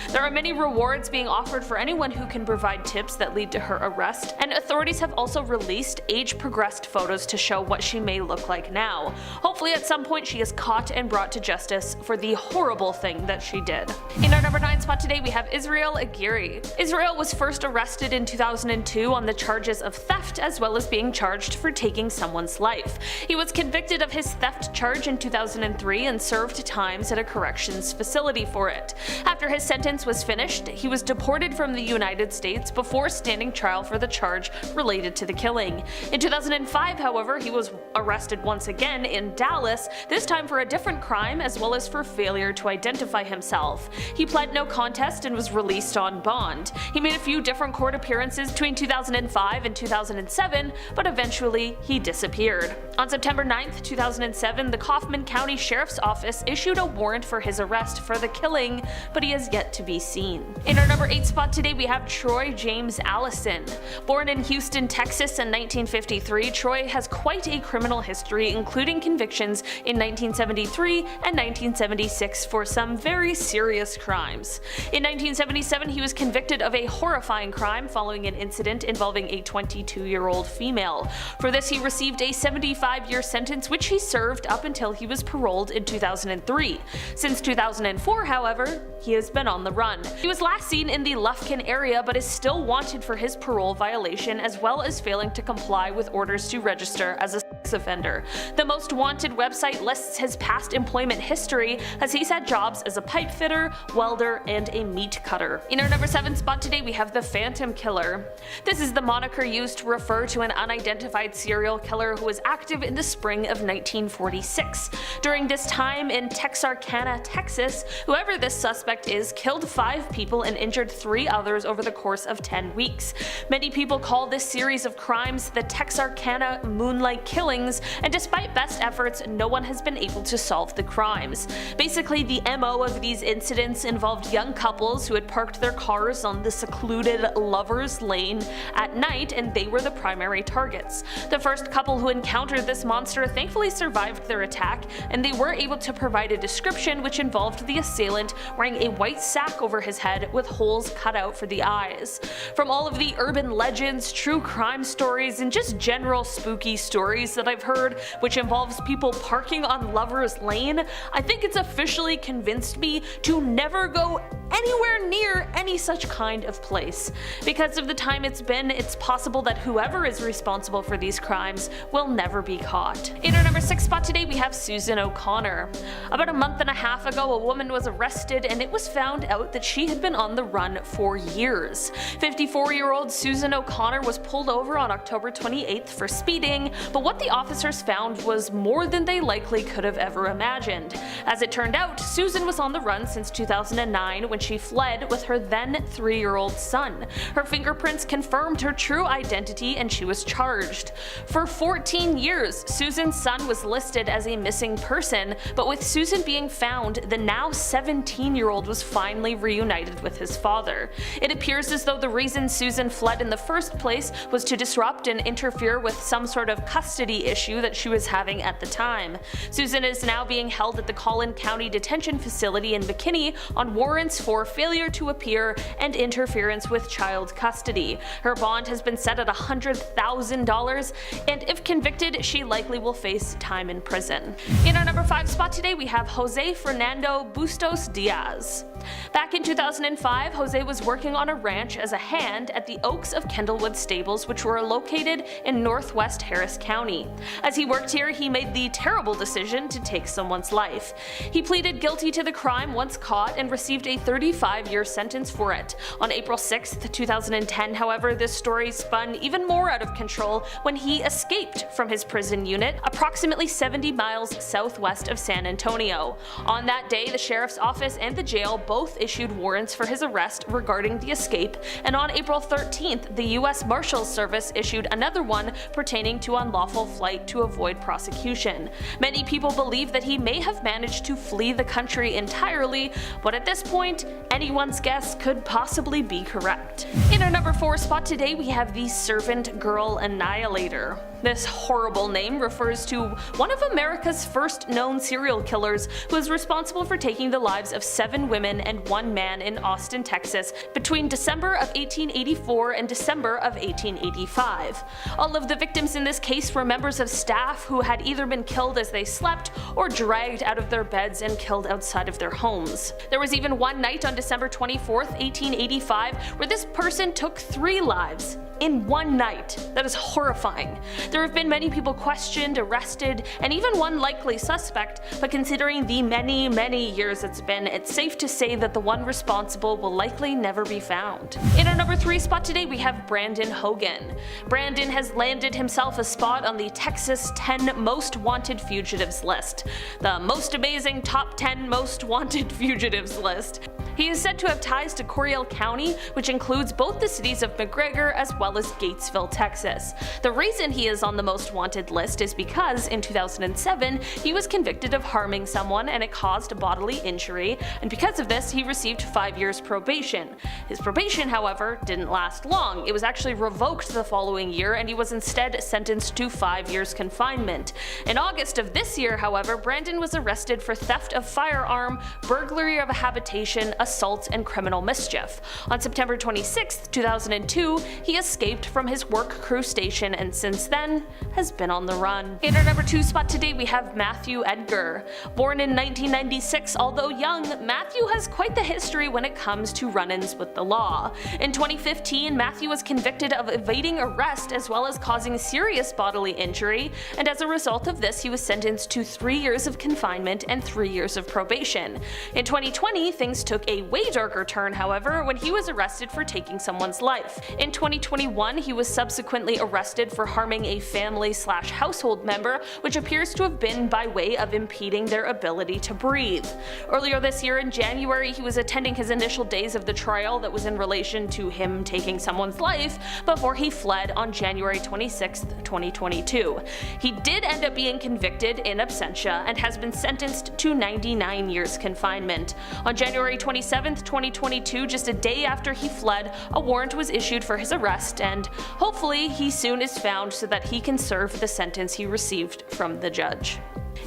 There are many rewards being offered for anyone who can provide tips that lead to her arrest, and authorities have also released age-progressed photos to show what she may look like now. Hopefully at some point she is caught and brought to justice for the horrible thing that she did. In our number 9 spot today we have Israel Aguirre. Israel was first arrested in 2002 on the charges of theft as well as being charged for taking someone's life. He was convicted of his theft charge in 2003 and served times at a corrections facility for it. After his sentence was finished, he was deported from the United States before standing trial for the charge related to the killing. In 2005, however, he was arrested once again in Dallas, this time for a different crime as well as for failure to identify himself. He pled no contest and was released on bond. He made a few different court appearances between 2005 and 2007, but eventually he disappeared. On September 9th, 2007, the Kaufman County Sheriff's Office issued a warrant for his arrest for the killing, but he has yet to be seen. In our number 8 spot today we have Troy James Allison. Born in Houston, Texas in 1953, Troy has quite a criminal history, including convictions in 1973 and 1976 for some very serious crimes. In 1977, he was convicted of a horrifying crime following an incident involving a 22-year-old female. For this, he received a 75-year sentence, which he served up until he was paroled in 2003. Since 2004, however, he has been on the run. He was last seen in the Lufkin area, but is still wanted for his parole violation as well as failing to comply with orders to register as a sex offender. The most wanted website lists his past employment history, as he's had jobs as a pipe fitter, welder, and a meat cutter. In our number 7 spot today we have the Phantom Killer. This is the moniker used to refer to an unidentified serial killer who was active in the spring of 1946. During this time in Texarkana, Texas, whoever this suspect is killed 5 people and injured 3 others over the course of 10 weeks. Many people call this series of crimes the Texarkana Moonlight Killings, and despite best efforts, no one has been able to solve the crimes. Basically, the MO of these incidents involved young couples who had parked their cars on the secluded Lover's Lane at night, and they were the primary targets. The first couple who encountered this monster thankfully survived their attack, and they were able to provide a description which involved the assailant wearing a white sack over his head with holes cut out for the eyes. From all of the urban legends, true crime stories, and just general spooky stories that I've heard, which involves people parking on Lover's Lane, I think it's officially convinced me to never go anywhere near any such kind of place. Because of the time it's been, it's possible that whoever is responsible for these crimes will never be caught. In our number 6 spot today we have Susan O'Connor. About a month and a half ago, a woman was arrested and it was found out that she had been on the run for years. 54-year-old Susan O'Connor was pulled over on October 28th for speeding, but what the officers found was more than they likely could have ever imagined. As it turned out, Susan was on the run since 2009 when she fled with her then 3-year-old son. Her fingerprints confirmed her true identity and she was charged. For 14 years, Susan's son was listed as a missing person, but with Susan being found, the now 17-year-old was finally reunited with his father. It appears as though the reason Susan fled in the first place was to disrupt and interfere with some sort of custody issue that she was having at the time. Susan is now being held at the Collin County Detention Facility in McKinney on warrants for failure to appear and interference with child custody. Her bond has been set at $100,000, and if convicted, she likely will face time in prison. In our number 5 spot today, we have Jose Fernando Bustos Diaz. Back in 2005, Jose was working on a ranch as a hand at the Oaks of Kendallwood Stables, which were located in northwest Harris County. As he worked here, he made the terrible decision to take someone's life. He pleaded guilty to the crime once caught and received a 35-year sentence for it. On April 6, 2010, however, this story spun even more out of control when he escaped from his prison unit approximately 70 miles southwest of San Antonio. On that day, the sheriff's office and the jail both issued warrants for his arrest regarding the escape, and on April 13th, the U.S. Marshals Service issued another one pertaining to unlawful flight to avoid prosecution. Many people believe that he may have managed to flee the country entirely, but at this point, anyone's guess could possibly be correct. In our number 4 spot today, we have the Servant Girl Annihilator. This horrible name refers to one of America's first known serial killers who was responsible for taking the lives of 7 women and 1 man in Austin, Texas between December of 1884 and December of 1885. All of the victims in this case were members of staff who had either been killed as they slept or dragged out of their beds and killed outside of their homes. There was even one night on December 24th, 1885 where this person took 3 lives in one night. That is horrifying. There have been many people questioned, arrested, and even one likely suspect, but considering the many years it's been, it's safe to say that the one responsible will likely never be found. In our number 3 spot today, we have Brandon Hogan. Brandon has landed himself a spot on the Texas 10 Most Wanted Fugitives list, the most amazing top 10 most wanted fugitives list. He is said to have ties to Coryell County, which includes both the cities of McGregor as well as Gatesville, Texas. The reason he is on the most wanted list is because in 2007 he was convicted of harming someone and it caused bodily injury, and because of this he received 5 years probation. His probation, however, didn't last long. It was actually revoked the following year and he was instead sentenced to 5 years confinement. In August of this year, however, Brandon was arrested for theft of firearm, burglary of a habitation, assault, and criminal mischief. On September 26, 2002, he escaped from his work crew station and since then has been on the run. In our number 2 spot today, we have Matthew Edgar. Born in 1996, although young, Matthew has quite the history when it comes to run-ins with the law. In 2015, Matthew was convicted of evading arrest as well as causing serious bodily injury, and as a result of this, he was sentenced to 3 years of confinement and 3 years of probation. In 2020, things took a way darker turn, however, when he was arrested for taking someone's life. In 2021, he was subsequently arrested for harming a family/household member, which appears to have been by way of impeding their ability to breathe. Earlier this year in January, he was attending his initial days of the trial that was in relation to him taking someone's life before he fled on January 26, 2022. He did end up being convicted in absentia and has been sentenced to 99 years confinement. On January 27, 2022, just a day after he fled, a warrant was issued for his arrest, and hopefully he soon is found so that he can serve the sentence he received from the judge.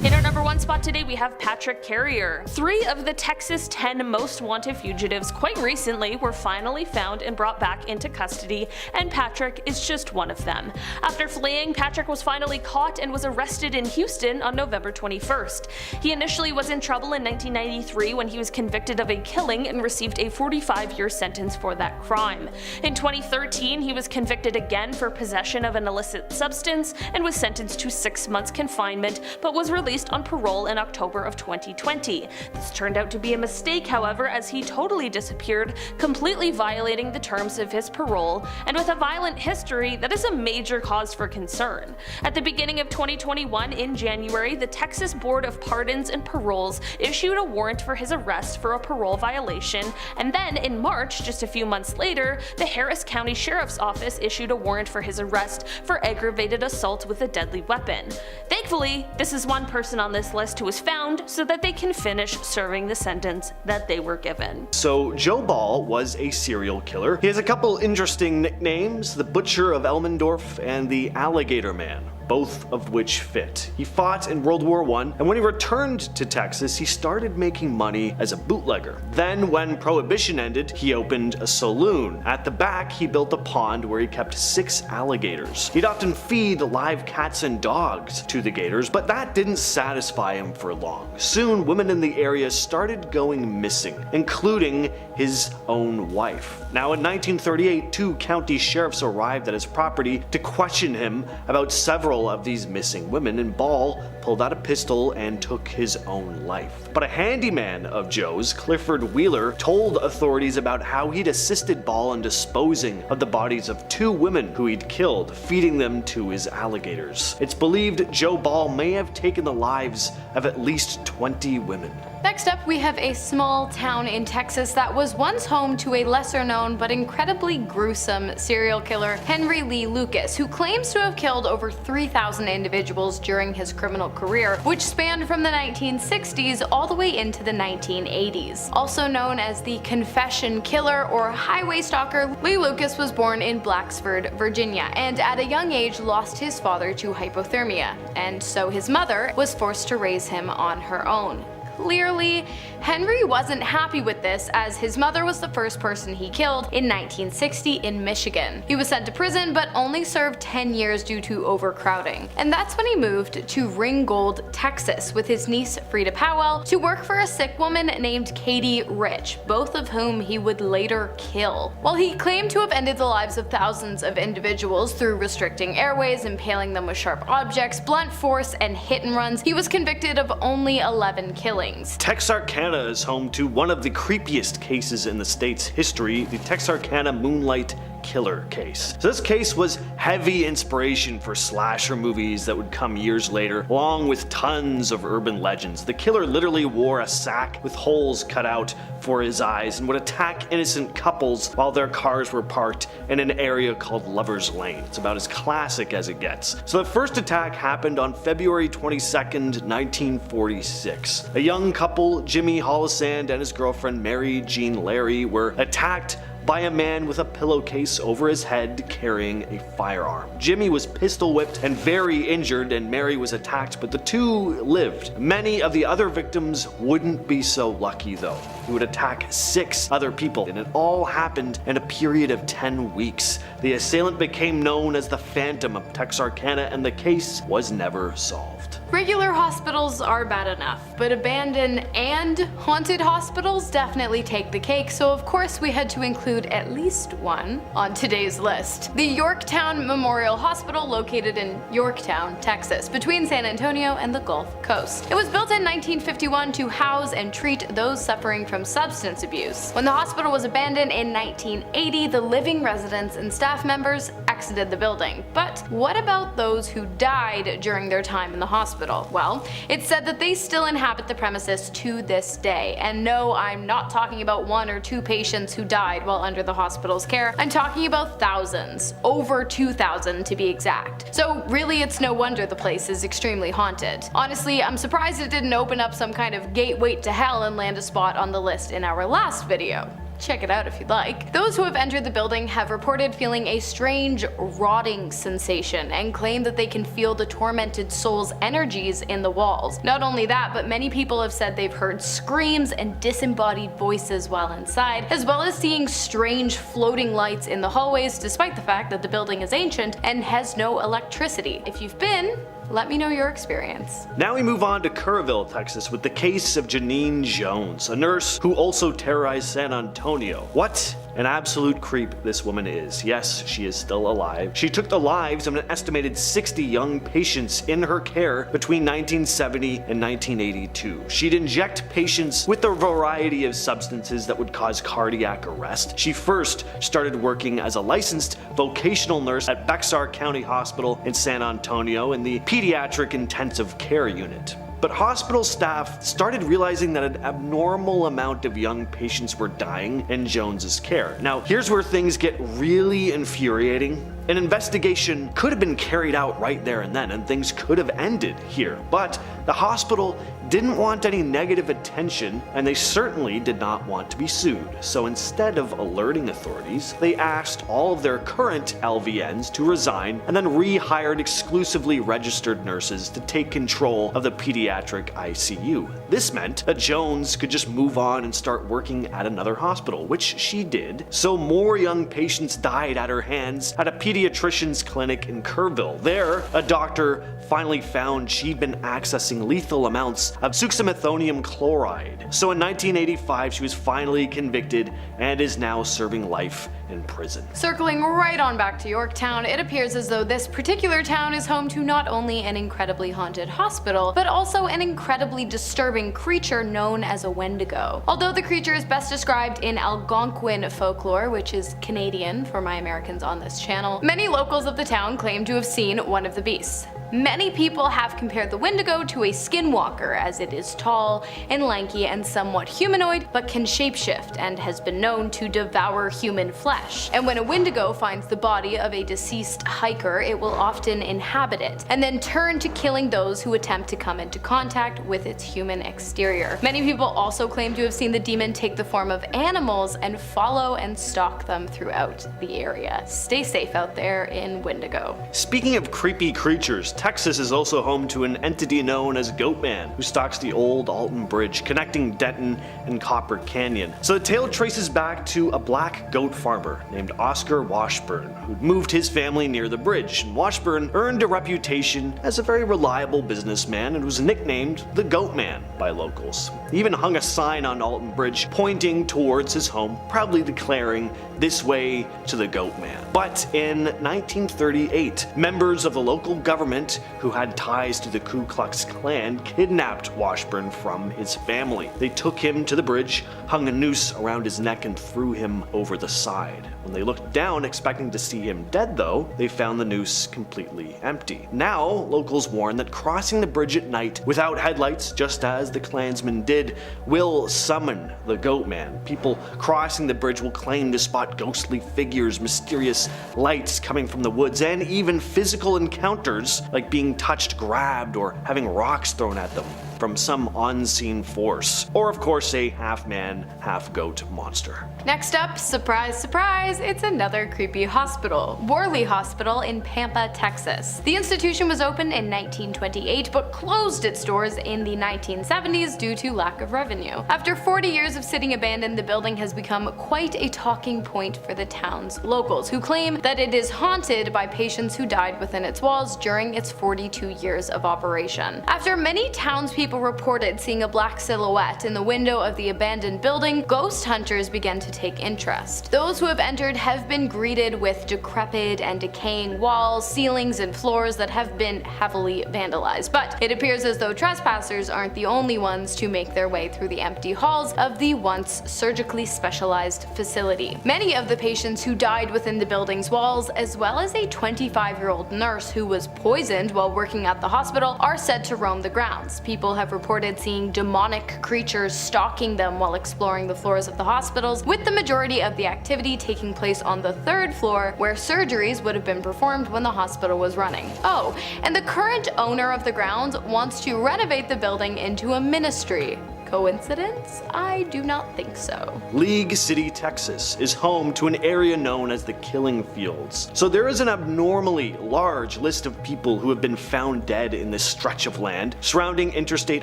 In our number 1 spot today, we have Patrick Carrier. 3 of the Texas 10 most wanted fugitives quite recently were finally found and brought back into custody, and Patrick is just one of them. After fleeing, Patrick was finally caught and was arrested in Houston on November 21st. He initially was in trouble in 1993 when he was convicted of a killing and received a 45-year sentence for that crime. In 2013, he was convicted again for possession of an illicit substance and was sentenced to 6 months confinement, but was released on parole in October of 2020. This turned out to be a mistake, however, as he totally disappeared, completely violating the terms of his parole, and with a violent history, that is a major cause for concern. At the beginning of 2021, in January, the Texas Board of Pardons and Paroles issued a warrant for his arrest for a parole violation, and then in March, just a few months later, the Harris County Sheriff's Office issued a warrant for his arrest for aggravated assault with a deadly weapon. Thankfully, this is one person on this list who was found so that they can finish serving the sentence that they were given. So Joe Ball was a serial killer. He has a couple interesting nicknames, the Butcher of Elmendorf and the Alligator Man, both of which fit. He fought in World War I, and when he returned to Texas, he started making money as a bootlegger. Then, when Prohibition ended, he opened a saloon. At the back, he built a pond where he kept 6 alligators. He'd often feed live cats and dogs to the gators, but that didn't satisfy him for long. Soon, women in the area started going missing, including his own wife. Now, in 1938, 2 county sheriffs arrived at his property to question him about several of these missing women, and Ball pulled out a pistol and took his own life. But a handyman of Joe's, Clifford Wheeler, told authorities about how he'd assisted Ball in disposing of the bodies of 2 women who he'd killed, feeding them to his alligators. It's believed Joe Ball may have taken the lives of at least 20 women. Next up, we have a small town in Texas that was once home to a lesser known but incredibly gruesome serial killer, Henry Lee Lucas, who claims to have killed over 3,000 individuals during his criminal career, which spanned from the 1960s all the way into the 1980s. Also known as the Confession Killer or Highway Stalker, Lee Lucas was born in Blacksford, Virginia, and at a young age lost his father to hypothermia, and so his mother was forced to raise him on her own. Clearly, Henry wasn't happy with this, as his mother was the first person he killed in 1960 in Michigan. He was sent to prison but only served 10 years due to overcrowding. And that's when he moved to Ringgold, Texas with his niece Frida Powell to work for a sick woman named Katie Rich, both of whom he would later kill. While he claimed to have ended the lives of thousands of individuals through restricting airways, impaling them with sharp objects, blunt force, and hit and runs, he was convicted of only 11 killings. Texarkana is home to one of the creepiest cases in the state's history, the Texarkana Moonlight Killer case. So this case was heavy inspiration for slasher movies that would come years later, along with tons of urban legends. The killer literally wore a sack with holes cut out for his eyes and would attack innocent couples while their cars were parked in an area called Lover's Lane. It's about as classic as it gets. So the first attack happened on February 22nd, 1946. A young couple, Jimmy Hollisand and his girlfriend Mary Jean Larry, were attacked by a man with a pillowcase over his head carrying a firearm. Jimmy was pistol whipped and very injured, and Mary was attacked, but the two lived. Many of the other victims wouldn't be so lucky though. He would attack 6 other people, and it all happened in a period of 10 weeks. The assailant became known as the Phantom of Texarkana, and the case was never solved. Regular hospitals are bad enough, but abandoned and haunted hospitals definitely take the cake, so of course we had to include at least one on today's list. The Yorktown Memorial Hospital, located in Yorktown, Texas, between San Antonio and the Gulf Coast. It was built in 1951 to house and treat those suffering from substance abuse. When the hospital was abandoned in 1980, the living residents and staff members exited the building. But what about those who died during their time in the hospital? Well, it's said that they still inhabit the premises to this day. And no, I'm not talking about 1 or 2 patients who died while under the hospital's care. I'm talking about thousands, over 2,000 to be exact. So really, it's no wonder the place is extremely haunted. Honestly, I'm surprised it didn't open up some kind of gateway to hell and land a spot on the list in our last video. Check it out if you'd like. Those who have entered the building have reported feeling a strange rotting sensation and claim that they can feel the tormented soul's energies in the walls. Not only that, but many people have said they've heard screams and disembodied voices while inside, as well as seeing strange floating lights in the hallways, despite the fact that the building is ancient and has no electricity. If you've been, let me know your experience. Now we move on to Kerrville, Texas, with the case of Janine Jones, a nurse who also terrorized San Antonio. What an absolute creep this woman is. Yes, she is still alive. She took the lives of an estimated 60 young patients in her care between 1970 and 1982. She'd inject patients with a variety of substances that would cause cardiac arrest. She first started working as a licensed vocational nurse at Bexar County Hospital in San Antonio in the pediatric intensive care unit. But hospital staff started realizing that an abnormal amount of young patients were dying in Jones's care. Now, here's where things get really infuriating. An investigation could have been carried out right there and then, and things could have ended here. But the hospital didn't want any negative attention, and they certainly did not want to be sued. So instead of alerting authorities, they asked all of their current LVNs to resign and then rehired exclusively registered nurses to take control of the pediatric ICU. This meant that Jones could just move on and start working at another hospital, which she did. So more young patients died at her hands at a pediatrician's clinic in Kerrville. There, a doctor finally found she'd been accessing lethal amounts of succinylmethonium chloride. So in 1985, she was finally convicted and is now serving life in prison. Circling right on back to Yorktown, it appears as though this particular town is home to not only an incredibly haunted hospital, but also an incredibly disturbing creature known as a Wendigo. Although the creature is best described in Algonquin folklore, which is Canadian for my Americans on this channel, many locals of the town claim to have seen one of the beasts. Many people have compared the Wendigo to a skinwalker, as it is tall and lanky and somewhat humanoid, but can shapeshift and has been known to devour human flesh. And when a Wendigo finds the body of a deceased hiker, it will often inhabit it, and then turn to killing those who attempt to come into contact with its human exterior. Many people also claim to have seen the demon take the form of animals and follow and stalk them throughout the area. Stay safe out there in Wendigo. Speaking of creepy creatures, Texas is also home to an entity known as Goatman, who stalks the old Alton Bridge connecting Denton and Copper Canyon. So the tale traces back to a black goat farmer named Oscar Washburn, who'd moved his family near the bridge. And Washburn earned a reputation as a very reliable businessman and was nicknamed the Goatman by locals. He even hung a sign on Alton Bridge pointing towards his home, proudly declaring, "This way to the Goatman." But in 1938, members of the local government who had ties to the Ku Klux Klan kidnapped Washburn from his family. They took him to the bridge, hung a noose around his neck, and threw him over the side. When they looked down expecting to see him dead though, they found the noose completely empty. Now, locals warn that crossing the bridge at night without headlights, just as the Klansmen did, will summon the Goatman. People crossing the bridge will claim to spot ghostly figures, mysterious lights coming from the woods, and even physical encounters like being touched, grabbed, or having rocks thrown at them from some unseen force. Or of course a half-man, half-goat monster. Next up, surprise surprise, it's another creepy hospital. Worley Hospital in Pampa, Texas. The institution was opened in 1928 but closed its doors in the 1970s due to lack of revenue. After 40 years of sitting abandoned, the building has become quite a talking point for the town's locals, who claim that it is haunted by patients who died within its walls during its 42 years of operation. After many townspeople reported seeing a black silhouette in the window of the abandoned building, ghost hunters began to take interest. Those who have entered have been greeted with decrepit and decaying walls, ceilings, and floors that have been heavily vandalized. But it appears as though trespassers aren't the only ones to make their way through the empty halls of the once surgically specialized facility. Many of the patients who died within the building's walls, as well as a 25-year-old nurse who was poisoned while working at the hospital, are said to roam the grounds. People have reported seeing demonic creatures stalking them while exploring the floors of the hospitals, with the majority of the activity taking place on the 3rd floor, where surgeries would have been performed when the hospital was running. Oh, and the current owner of the grounds wants to renovate the building into a ministry. Coincidence? I do not think so. League City, Texas is home to an area known as the Killing Fields. So there is an abnormally large list of people who have been found dead in this stretch of land surrounding Interstate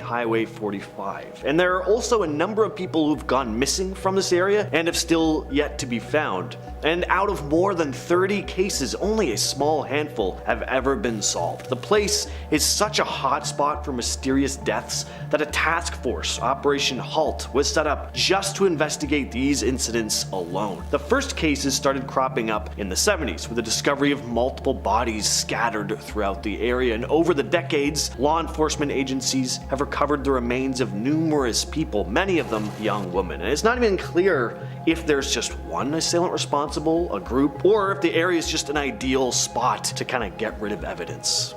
Highway 45. And there are also a number of people who've gone missing from this area and have still yet to be found. And out of more than 30 cases, only a small handful have ever been solved. The place is such a hotspot for mysterious deaths that a task force, Operation HALT, was set up just to investigate these incidents alone. The first cases started cropping up in the 70s with the discovery of multiple bodies scattered throughout the area, and over the decades, law enforcement agencies have recovered the remains of numerous people, many of them young women. And it's not even clear if there's just one assailant responsible, a group, or if the area is just an ideal spot to kind of get rid of evidence.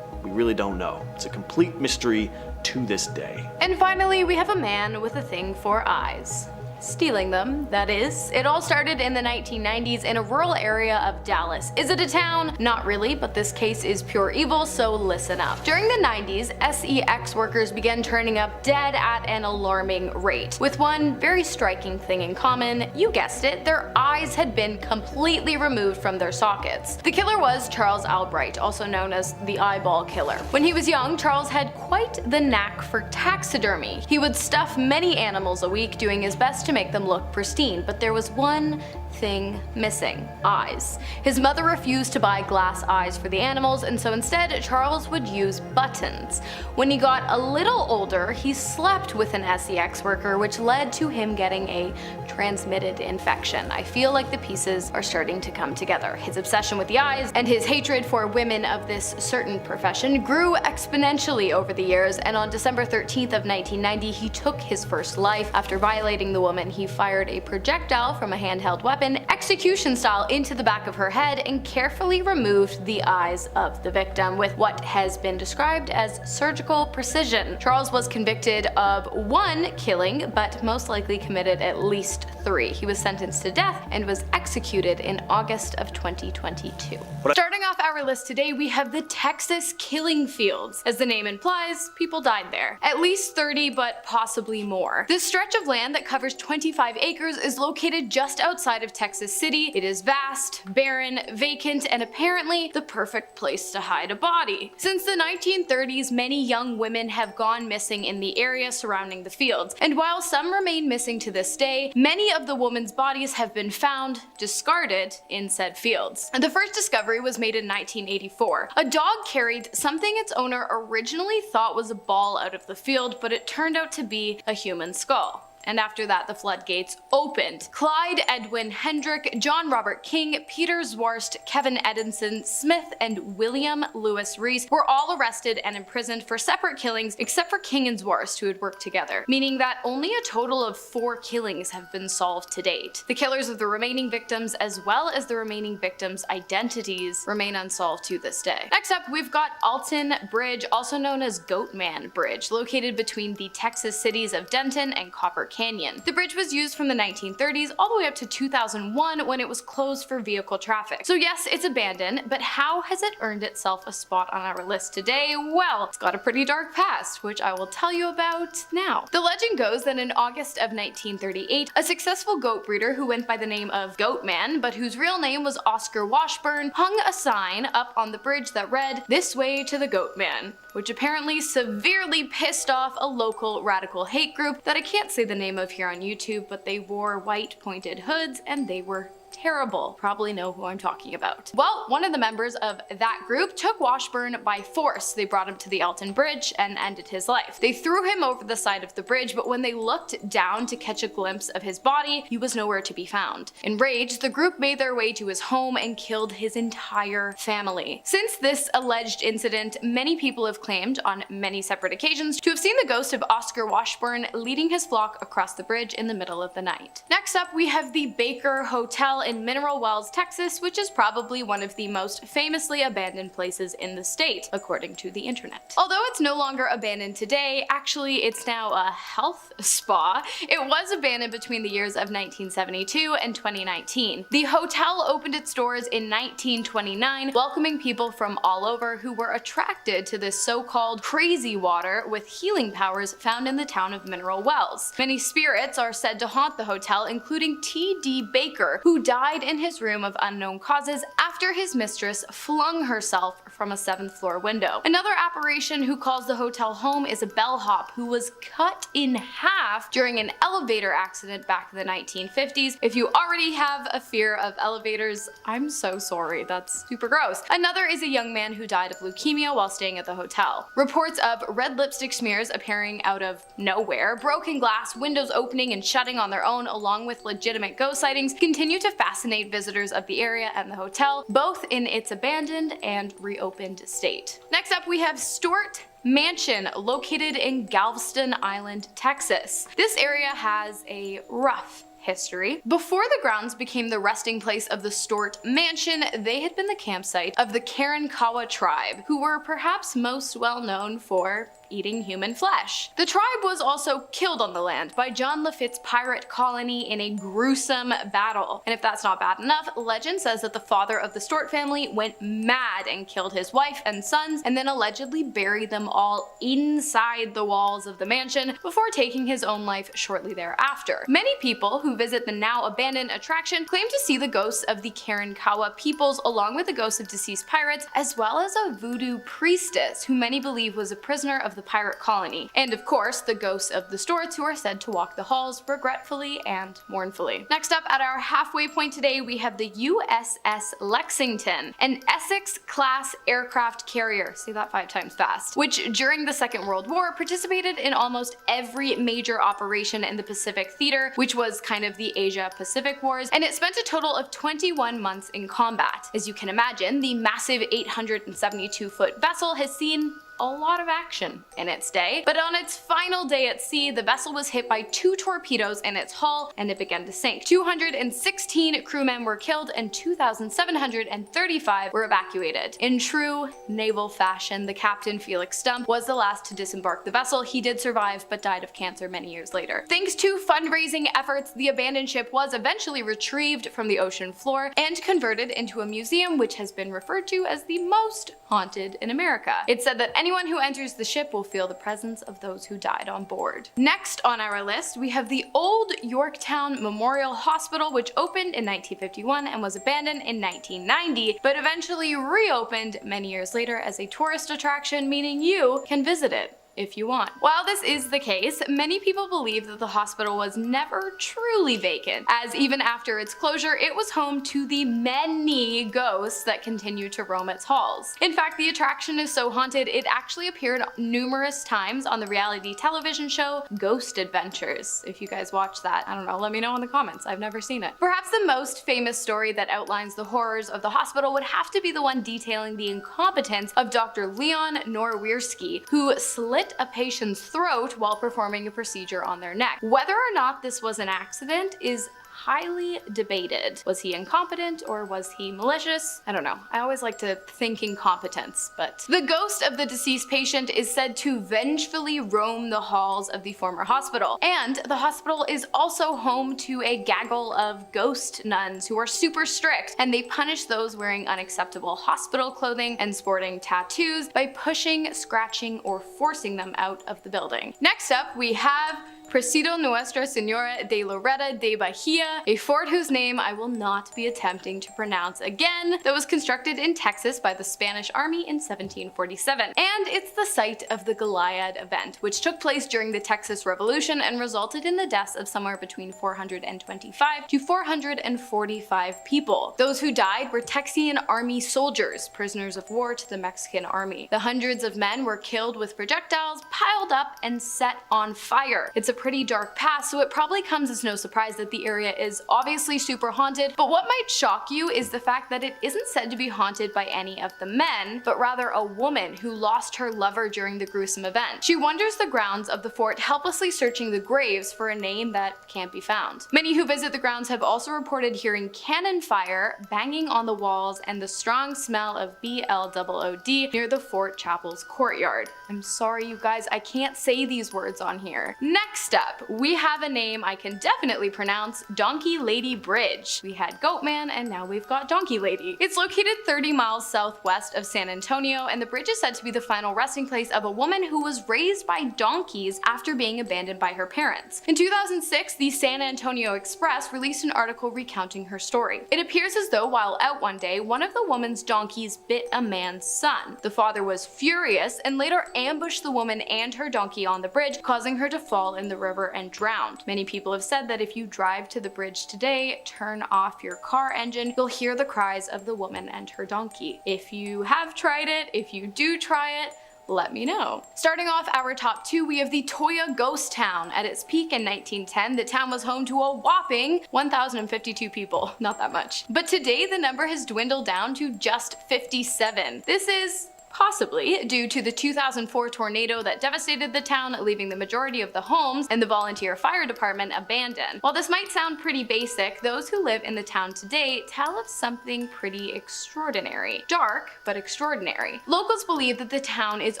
We really don't know. It's a complete mystery to this day. And finally, we have a man with a thing for eyes. Stealing them, that is. It all started in the 1990s in a rural area of Dallas. Is it a town? Not really, but this case is pure evil, so listen up. During the 90s, SEX workers began turning up dead at an alarming rate, with one very striking thing in common. You guessed it, their eyes had been completely removed from their sockets. The killer was Charles Albright, also known as the Eyeball Killer. When he was young, Charles had quite the knack for taxidermy. He would stuff many animals a week, doing his best to to make them look pristine, but there was one thing missing: eyes. His mother refused to buy glass eyes for the animals, and so instead Charles would use buttons. When he got a little older, he slept with an SEX worker, which led to him getting a transmitted infection. I feel like the pieces are starting to come together. His obsession with the eyes and his hatred for women of this certain profession grew exponentially over the years, and on December 13th of 1990 he took his first life. After violating the woman, he fired a projectile from a handheld weapon, execution style, into the back of her head and carefully removed the eyes of the victim with what has been described as surgical precision. Charles was convicted of 1 killing, but most likely committed at least 3. He was sentenced to death and was executed in August of 2022. Starting off our list today, we have the Texas killing fields. As the name implies, people died there. At least 30, but possibly more. This stretch of land that covers 25 acres is located just outside of Texas City. It is vast, barren, vacant, and apparently the perfect place to hide a body. Since the 1930s, many young women have gone missing in the area surrounding the fields, and while some remain missing to this day, many of the women's bodies have been found discarded in said fields. The first discovery was made in 1984. A dog carried something its owner originally thought was a ball out of the field, but it turned out to be a human skull. And after that, the floodgates opened. Clyde Edwin Hendrick, John Robert King, Peter Zwarst, Kevin Edinson Smith, and William Lewis Reese were all arrested and imprisoned for separate killings, except for King and Zwarst, who had worked together, meaning that only a total of 4 killings have been solved to date. The killers of the remaining victims, as well as the remaining victims' identities, remain unsolved to this day. Next up, we've got Alton Bridge, also known as Goatman Bridge, located between the Texas cities of Denton and Copper Canyon. The bridge was used from the 1930s all the way up to 2001 when it was closed for vehicle traffic. So yes, it's abandoned, but how has it earned itself a spot on our list today? Well, it's got a pretty dark past, which I will tell you about now. The legend goes that in August of 1938, a successful goat breeder who went by the name of Goatman, but whose real name was Oscar Washburn, hung a sign up on the bridge that read, "This way to the Goatman," which apparently severely pissed off a local radical hate group that I can't say the name of here on YouTube, but they wore white pointed hoods and they were terrible. Probably know who I'm talking about. Well, one of the members of that group took Washburn by force. They brought him to the Alton Bridge and ended his life. They threw him over the side of the bridge, but when they looked down to catch a glimpse of his body, he was nowhere to be found. Enraged, the group made their way to his home and killed his entire family. Since this alleged incident, many people have claimed on many separate occasions to have seen the ghost of Oscar Washburn leading his flock across the bridge in the middle of the night. Next up, we have the Baker Hotel in Mineral Wells, Texas, which is probably one of the most famously abandoned places in the state, according to the internet. Although it's no longer abandoned today, actually it's now a health spa. It was abandoned between the years of 1972 and 2019. The hotel opened its doors in 1929, welcoming people from all over who were attracted to this so-called crazy water with healing powers found in the town of Mineral Wells. Many spirits are said to haunt the hotel, including T.D. Baker, who died in his room of unknown causes after his mistress flung herself from a 7th floor window. Another apparition who calls the hotel home is a bellhop who was cut in half during an elevator accident back in the 1950s. If you already have a fear of elevators, I'm so sorry, that's super gross. Another is a young man who died of leukemia while staying at the hotel. Reports of red lipstick smears appearing out of nowhere, broken glass, windows opening and shutting on their own, along with legitimate ghost sightings, continue to fascinate visitors of the area and the hotel, both in its abandoned and reopened state. Next up, we have Stewart Mansion, located in Galveston Island, Texas. This area has a rough history. Before the grounds became the resting place of the Stewart Mansion, they had been the campsite of the Karankawa tribe, who were perhaps most well known for eating human flesh. The tribe was also killed on the land by John Lafitte's pirate colony in a gruesome battle. And if that's not bad enough, legend says that the father of the Stewart family went mad and killed his wife and sons, and then allegedly buried them all inside the walls of the mansion before taking his own life shortly thereafter. Many people who visit the now abandoned attraction claim to see the ghosts of the Karankawa peoples along with the ghosts of deceased pirates, as well as a voodoo priestess who many believe was a prisoner of the the pirate colony. And of course, the ghosts of the Storts who are said to walk the halls regretfully and mournfully. Next up at our halfway point today, we have the USS Lexington, an Essex-class aircraft carrier, say that 5 times fast, which during the Second World War participated in almost every major operation in the Pacific theater, which was kind of the Asia-Pacific Wars, and it spent a total of 21 months in combat. As you can imagine, the massive 872-foot vessel has seen a lot of action in its day, but on its final day at sea, the vessel was hit by 2 torpedoes in its hull and it began to sink. 216 crewmen were killed and 2,735 were evacuated. In true naval fashion, the captain, Felix Stump, was the last to disembark the vessel. He did survive, but died of cancer many years later. Thanks to fundraising efforts, the abandoned ship was eventually retrieved from the ocean floor and converted into a museum, which has been referred to as the most haunted in America. It's said that anyone who enters the ship will feel the presence of those who died on board. Next on our list, we have the old Yorktown Memorial Hospital, which opened in 1951 and was abandoned in 1990, but eventually reopened many years later as a tourist attraction, meaning you can visit it if you want. While this is the case, many people believe that the hospital was never truly vacant, as even after its closure, it was home to the many ghosts that continue to roam its halls. In fact, the attraction is so haunted, it actually appeared numerous times on the reality television show Ghost Adventures. If you guys watch that, I don't know, let me know in the comments. I've never seen it. Perhaps the most famous story that outlines the horrors of the hospital would have to be the one detailing the incompetence of Dr. Leon Norwierski, who slit a patient's throat while performing a procedure on their neck. Whether or not this was an accident is highly debated. Was he incompetent or was he malicious? I don't know. I always like to think incompetence, but the ghost of the deceased patient is said to vengefully roam the halls of the former hospital. And the hospital is also home to a gaggle of ghost nuns who are super strict, and they punish those wearing unacceptable hospital clothing and sporting tattoos by pushing, scratching, or forcing them out of the building. Next up, we have Presidio Nuestra Senora de Loretta de Bahia, a fort whose name I will not be attempting to pronounce again, that was constructed in Texas by the Spanish Army in 1747. And it's the site of the Goliad event, which took place during the Texas Revolution and resulted in the deaths of somewhere between 425 to 445 people. Those who died were Texian army soldiers, prisoners of war to the Mexican army. The hundreds of men were killed with projectiles piled up and set on fire. It's a pretty dark past, so it probably comes as no surprise that the area is obviously super haunted, but what might shock you is the fact that it isn't said to be haunted by any of the men, but rather a woman who lost her lover during the gruesome event. She wanders the grounds of the fort, helplessly searching the graves for a name that can't be found. Many who visit the grounds have also reported hearing cannon fire, banging on the walls, and the strong smell of BLOOD near the fort chapel's courtyard. I'm sorry you guys, I can't say these words on here. Next up, we have a name I can definitely pronounce, Donkey Lady Bridge. We had Goatman and now we've got Donkey Lady. It's located 30 miles southwest of San Antonio, and the bridge is said to be the final resting place of a woman who was raised by donkeys after being abandoned by her parents. In 2006, the San Antonio Express released an article recounting her story. It appears as though while out one day, one of the woman's donkeys bit a man's son. The father was furious and later ambushed the woman and her donkey on the bridge, causing her to fall in the river and drowned. Many people have said that if you drive to the bridge today, turn off your car engine, you'll hear the cries of the woman and her donkey. If you have tried it, if you do try it, let me know. Starting off our top 2, we have the Toya Ghost Town. At its peak in 1910, the town was home to a whopping 1,052 people. Not that much. But today, the number has dwindled down to just 57. This is possibly due to the 2004 tornado that devastated the town, leaving the majority of the homes and the volunteer fire department abandoned. While this might sound pretty basic, those who live in the town today tell of something pretty extraordinary. Dark, but extraordinary. Locals believe that the town is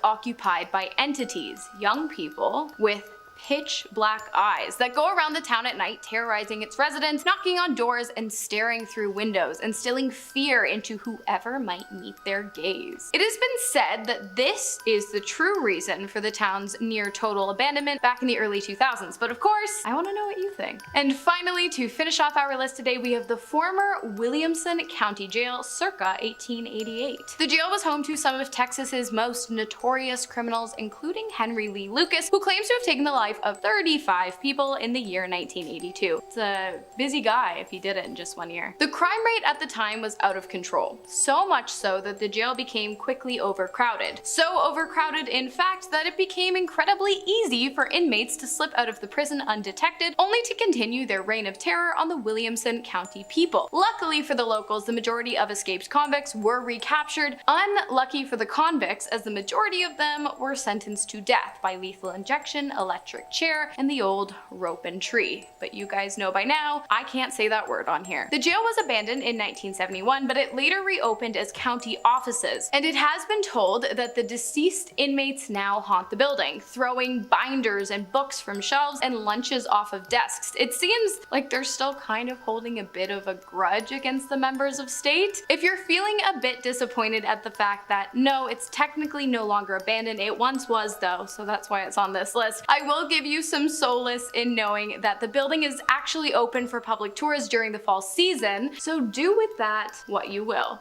occupied by entities, young people with pitch black eyes that go around the town at night, terrorizing its residents, knocking on doors and staring through windows, instilling fear into whoever might meet their gaze. It has been said that this is the true reason for the town's near total abandonment back in the early 2000s, but of course, I want to know what you think. And finally, to finish off our list today, we have the former Williamson County Jail circa 1888. The jail was home to some of Texas's most notorious criminals, including Henry Lee Lucas, who claims to have taken the life of 35 people in the year 1982. It's a busy guy if he did it in just 1 year. The crime rate at the time was out of control, so much so that the jail became quickly overcrowded. So overcrowded, in fact, that it became incredibly easy for inmates to slip out of the prison undetected, only to continue their reign of terror on the Williamson County people. Luckily for the locals, the majority of escaped convicts were recaptured. Unlucky for the convicts, as the majority of them were sentenced to death by lethal injection, electric chair, and the old rope and tree. But you guys know by now, I can't say that word on here. The jail was abandoned in 1971, but it later reopened as county offices, and it has been told that the deceased inmates now haunt the building, throwing binders and books from shelves and lunches off of desks. It seems like they're still kind of holding a bit of a grudge against the members of state. If you're feeling a bit disappointed at the fact that no, it's technically no longer abandoned, it once was though, so that's why it's on this list, I will give you some solace in knowing that the building is actually open for public tours during the fall season, so do with that what you will.